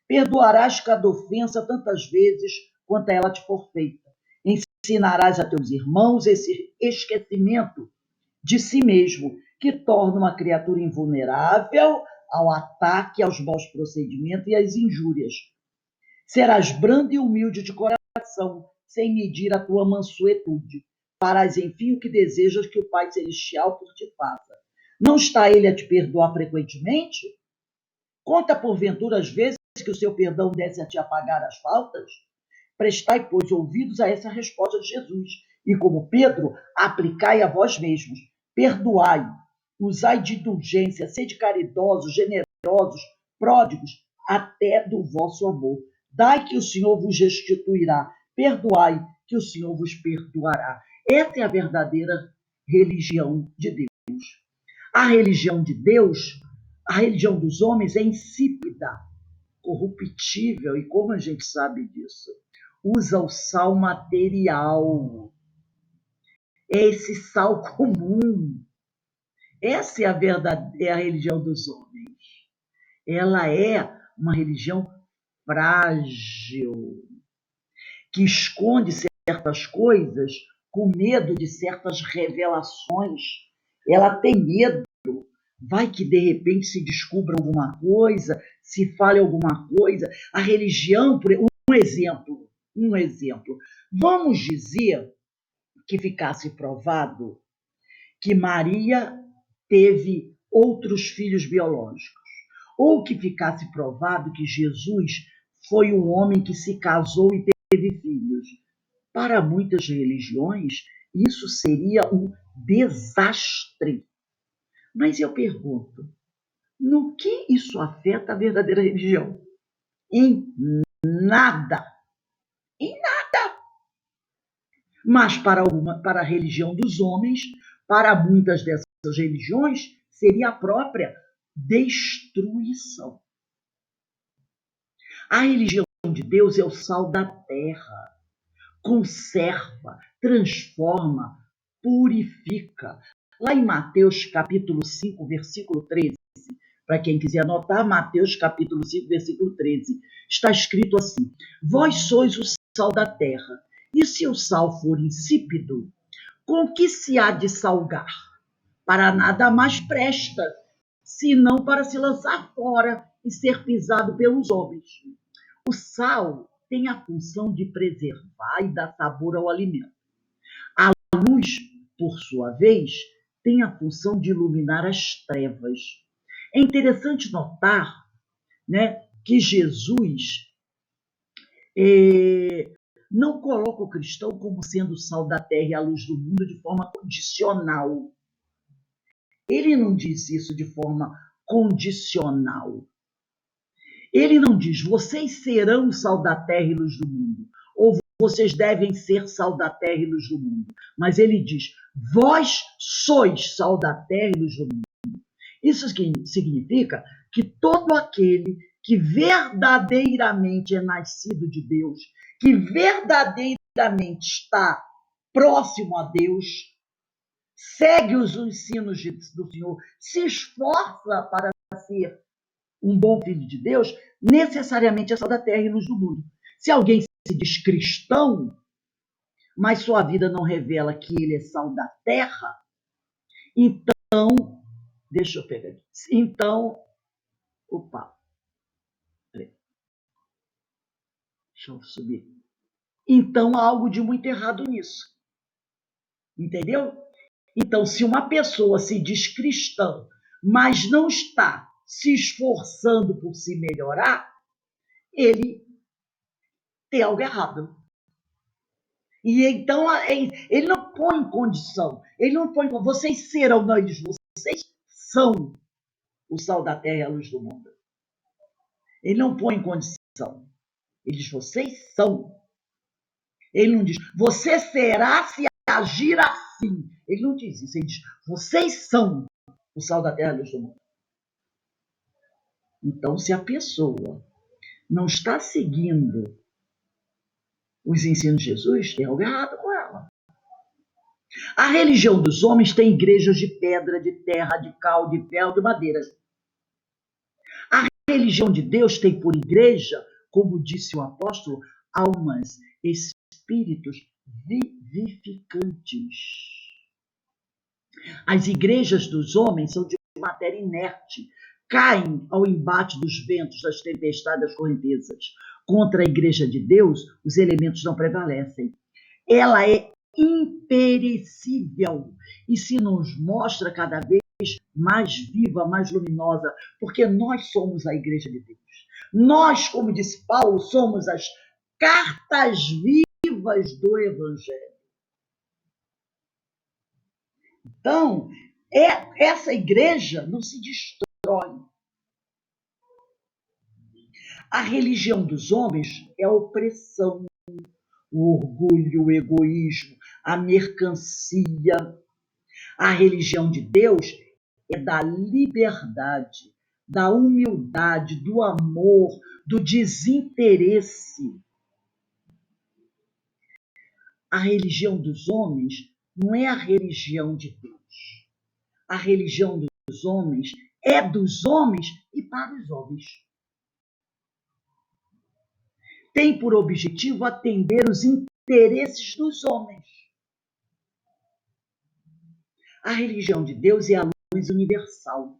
Perdoarás cada ofensa tantas vezes quanto ela te for feita. Ensinarás a teus irmãos esse esquecimento de si mesmo, que torna uma criatura invulnerável ao ataque, aos maus procedimentos e às injúrias. Serás brando e humilde de coração, sem medir a tua mansuetude. Farás, enfim, o que desejas que o Pai Celestial por ti faça. Não está ele a te perdoar frequentemente? Conta, porventura, as vezes que o seu perdão desce a te apagar as faltas? Prestai, pois, ouvidos a essa resposta de Jesus, e, como Pedro, aplicai a vós mesmos. Perdoai, usai de indulgência, sede caridosos, generosos, pródigos, até do vosso amor. Dai que o Senhor vos restituirá. Perdoai que o Senhor vos perdoará. Essa é a verdadeira religião de Deus. A religião de Deus, a religião dos homens é insípida, corruptível, e como a gente sabe disso? Usa o sal material. É esse sal comum. Essa é a verdadeira religião dos homens. Ela é uma religião frágil, que esconde certas coisas com medo de certas revelações. Ela tem medo. Vai que de repente se descubra alguma coisa, se fale alguma coisa. A religião, um exemplo. Vamos dizer que ficasse provado que Maria teve outros filhos biológicos, ou que ficasse provado que Jesus foi um homem que se casou e teve filhos. Para muitas religiões, isso seria um desastre. Mas eu pergunto, no que isso afeta a verdadeira religião? Em nada. Em nada. Mas para a religião dos homens, para muitas dessas religiões, seria a própria destruição. A religião de Deus é o sal da terra. Conserva, transforma, purifica. Lá em Mateus capítulo 5, versículo 13, para quem quiser anotar, Mateus capítulo 5, versículo 13, está escrito assim: vós sois o sal da terra, e se o sal for insípido, com que se há de salgar? Para nada mais presta, senão para se lançar fora e ser pisado pelos homens. O sal tem a função de preservar e dar sabor ao alimento. A luz, por sua vez, tem a função de iluminar as trevas. É interessante notar, né, que Jesus não coloca o cristão como sendo o sal da terra e a luz do mundo de forma condicional. Ele não diz isso de forma condicional. Ele não diz, vocês serão sal da terra e luz do mundo, ou vocês devem ser sal da terra e luz do mundo. Mas ele diz, vós sois sal da terra e luz do mundo. Isso significa que todo aquele que verdadeiramente é nascido de Deus, que verdadeiramente está próximo a Deus, segue os ensinos do Senhor, se esforça para ser um bom filho de Deus, necessariamente é sal da terra e luz do mundo. Se alguém se diz cristão, mas sua vida não revela que ele é sal da terra, então Deixa eu pegar aqui. Então, opa, deixa eu subir. Então, há algo de muito errado nisso. Entendeu? Então, se uma pessoa se diz cristã, mas não está se esforçando por se melhorar, ele tem algo errado. E então, ele não põe em condição, ele não põe, vocês serão, não, vocês são o sal da terra e a luz do mundo. Ele não põe em condição, ele diz, vocês são. Ele não diz, você será se agir assim. Ele não diz isso, ele diz, vocês são o sal da terra e a luz do mundo. Então, se a pessoa não está seguindo os ensinos de Jesus, tem algo errado com ela. A religião dos homens tem igrejas de pedra, de terra, de cal, de ferro, de madeira. A religião de Deus tem por igreja, como disse o apóstolo, almas, espíritos vivificantes. As igrejas dos homens são de matéria inerte, caem ao embate dos ventos, das tempestades, das correntezas. Contra a igreja de Deus, os elementos não prevalecem. Ela é imperecível e se nos mostra cada vez mais viva, mais luminosa, porque nós somos a igreja de Deus. Nós, como disse Paulo, somos as cartas vivas do Evangelho. Então, essa igreja não se destrói. A religião dos homens é a opressão, o orgulho, o egoísmo, a mercancia. A religião de Deus é da liberdade, da humildade, do amor, do desinteresse. A religião dos homens não é a religião de Deus. A religião dos homens é dos homens e para os homens. Tem por objetivo atender os interesses dos homens. A religião de Deus é a luz universal,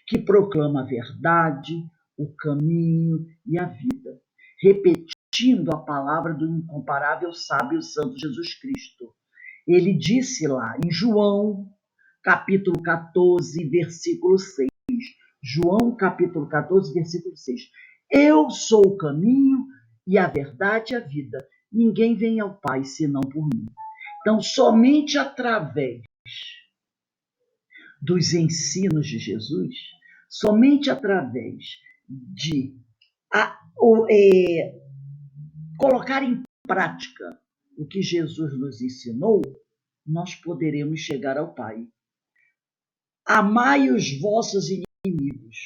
que proclama a verdade, o caminho e a vida, repetindo a palavra do incomparável sábio santo Jesus Cristo. Ele disse lá em João, capítulo 14, versículo 6. João, capítulo 14, versículo 6. Eu sou o caminho e a verdade e a vida. Ninguém vem ao Pai senão por mim. Então, somente através dos ensinos de Jesus, somente através de colocar em prática o que Jesus nos ensinou, nós poderemos chegar ao Pai. Amai os vossos inimigos.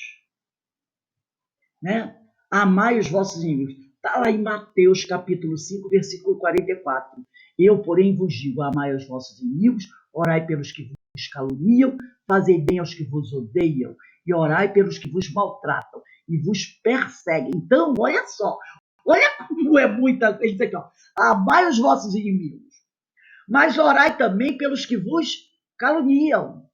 Né? Amai os vossos inimigos. Está lá em Mateus, capítulo 5, versículo 44. Eu, porém, vos digo, amai os vossos inimigos, orai pelos que vos caluniam, fazei bem aos que vos odeiam, e orai pelos que vos maltratam e vos perseguem. Então, olha só, olha como é muita coisa. Aqui, ó. Amai os vossos inimigos, mas orai também pelos que vos caluniam.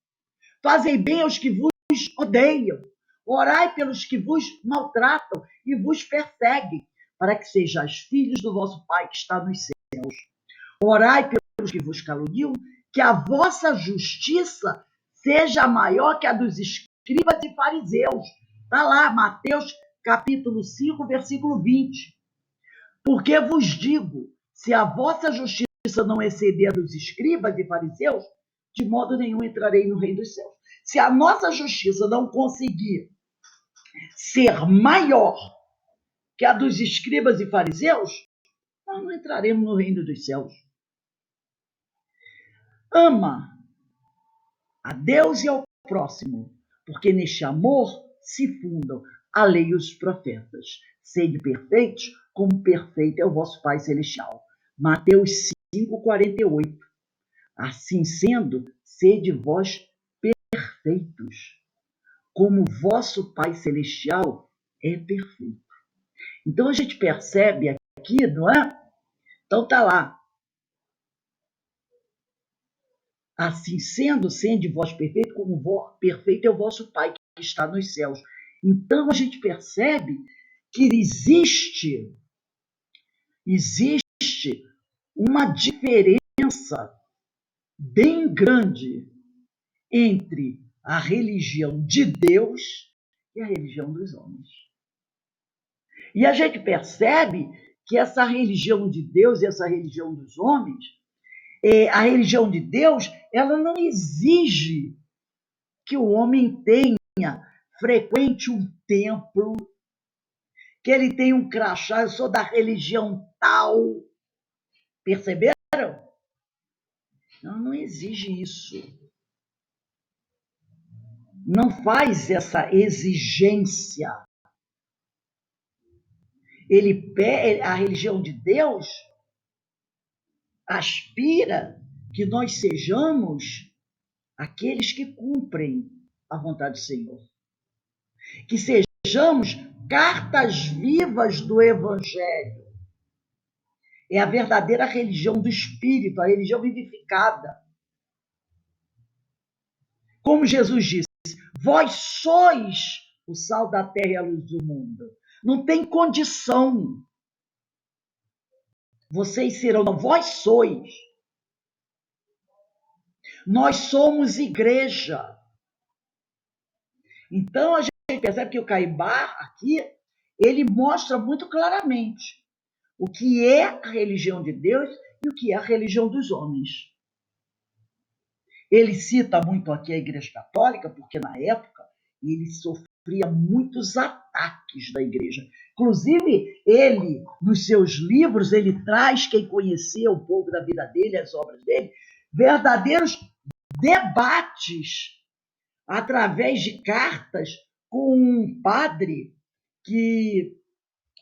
Fazei bem aos que vos odeiam. Orai pelos que vos maltratam e vos perseguem, para que sejais filhos do vosso Pai que está nos céus. Orai pelos que vos caluniam, que a vossa justiça seja maior que a dos escribas e fariseus. Está lá, Mateus capítulo 5, versículo 20. Porque vos digo, se a vossa justiça não exceder a dos escribas e fariseus, de modo nenhum entrarei no reino dos céus. Se a nossa justiça não conseguir ser maior que a dos escribas e fariseus, nós não entraremos no reino dos céus. Ama a Deus e ao próximo, porque neste amor se fundam a lei e os profetas. Sede perfeitos, como perfeito é o vosso Pai Celestial. Mateus 5, 48. Assim sendo, sede vós perfeitos, como vosso Pai Celestial é perfeito. Então a gente percebe aqui, não é? Então tá lá. Assim sendo, sede vós perfeito, como perfeito é o vosso Pai que está nos céus. Então a gente percebe que existe uma diferença bem grande entre a religião de Deus e a religião dos homens. E a gente percebe que essa religião de Deus e essa religião dos homens, a religião de Deus, ela não exige que o homem frequente um templo, que ele tenha um crachá, eu sou da religião tal. Perceberam? Não exige isso. Não faz essa exigência. A religião de Deus aspira que nós sejamos aqueles que cumprem a vontade do Senhor. Que sejamos cartas vivas do Evangelho. É a verdadeira religião do Espírito, a religião vivificada. Como Jesus disse, vós sois o sal da terra e a luz do mundo. Não tem condição. Vocês serão, não, vós sois. Nós somos igreja. Então a gente percebe que o Caibar aqui, ele mostra muito claramente o que é a religião de Deus e o que é a religião dos homens. Ele cita muito aqui a Igreja Católica, porque na época ele sofria muitos ataques da igreja. Inclusive, ele, nos seus livros, ele traz, quem conhecia um pouco da vida dele, as obras dele, verdadeiros debates através de cartas com um padre que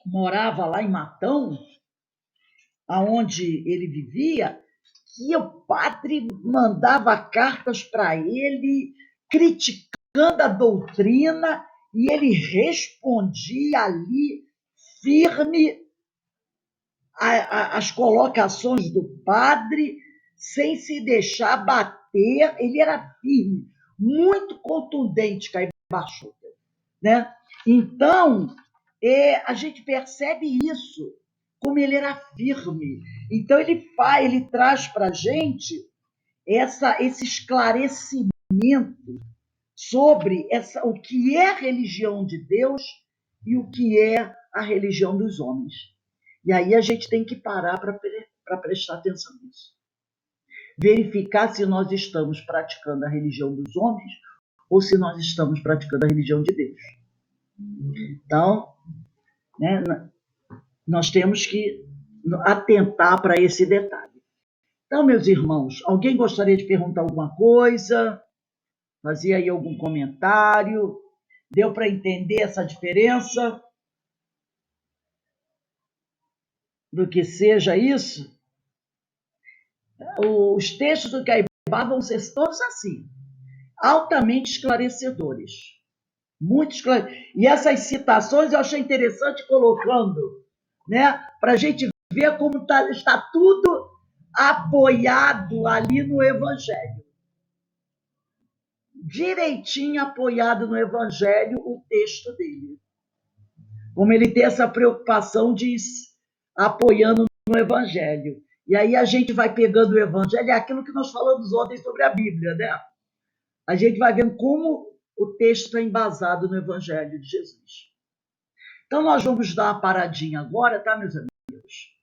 morava lá em Matão, aonde ele vivia, que o padre mandava cartas para ele criticando a doutrina e ele respondia ali firme às colocações do padre, sem se deixar bater. Ele era firme, muito contundente, Caibar Schutel, né? Então, a gente percebe isso, como ele era firme. Então, ele traz para a gente esse esclarecimento sobre o que é a religião de Deus e o que é a religião dos homens. E aí a gente tem que parar para prestar atenção nisso. Verificar se nós estamos praticando a religião dos homens ou se nós estamos praticando a religião de Deus. Então, né, nós temos que atentar para esse detalhe. Então, meus irmãos, alguém gostaria de perguntar alguma coisa? Fazer aí algum comentário? Deu para entender essa diferença do que seja isso? Os textos do Caibar vão ser todos assim, altamente esclarecedores. Muito esclarecedores. E essas citações eu achei interessante colocando, né, para a gente ver como está tudo apoiado ali no Evangelho. Direitinho apoiado no Evangelho o texto dele. Como ele tem essa preocupação de apoiando no Evangelho. E aí a gente vai pegando o Evangelho, é aquilo que nós falamos ontem sobre a Bíblia, né? A gente vai vendo como o texto está embasado no Evangelho de Jesus. Então nós vamos dar uma paradinha agora, tá, meus amigos?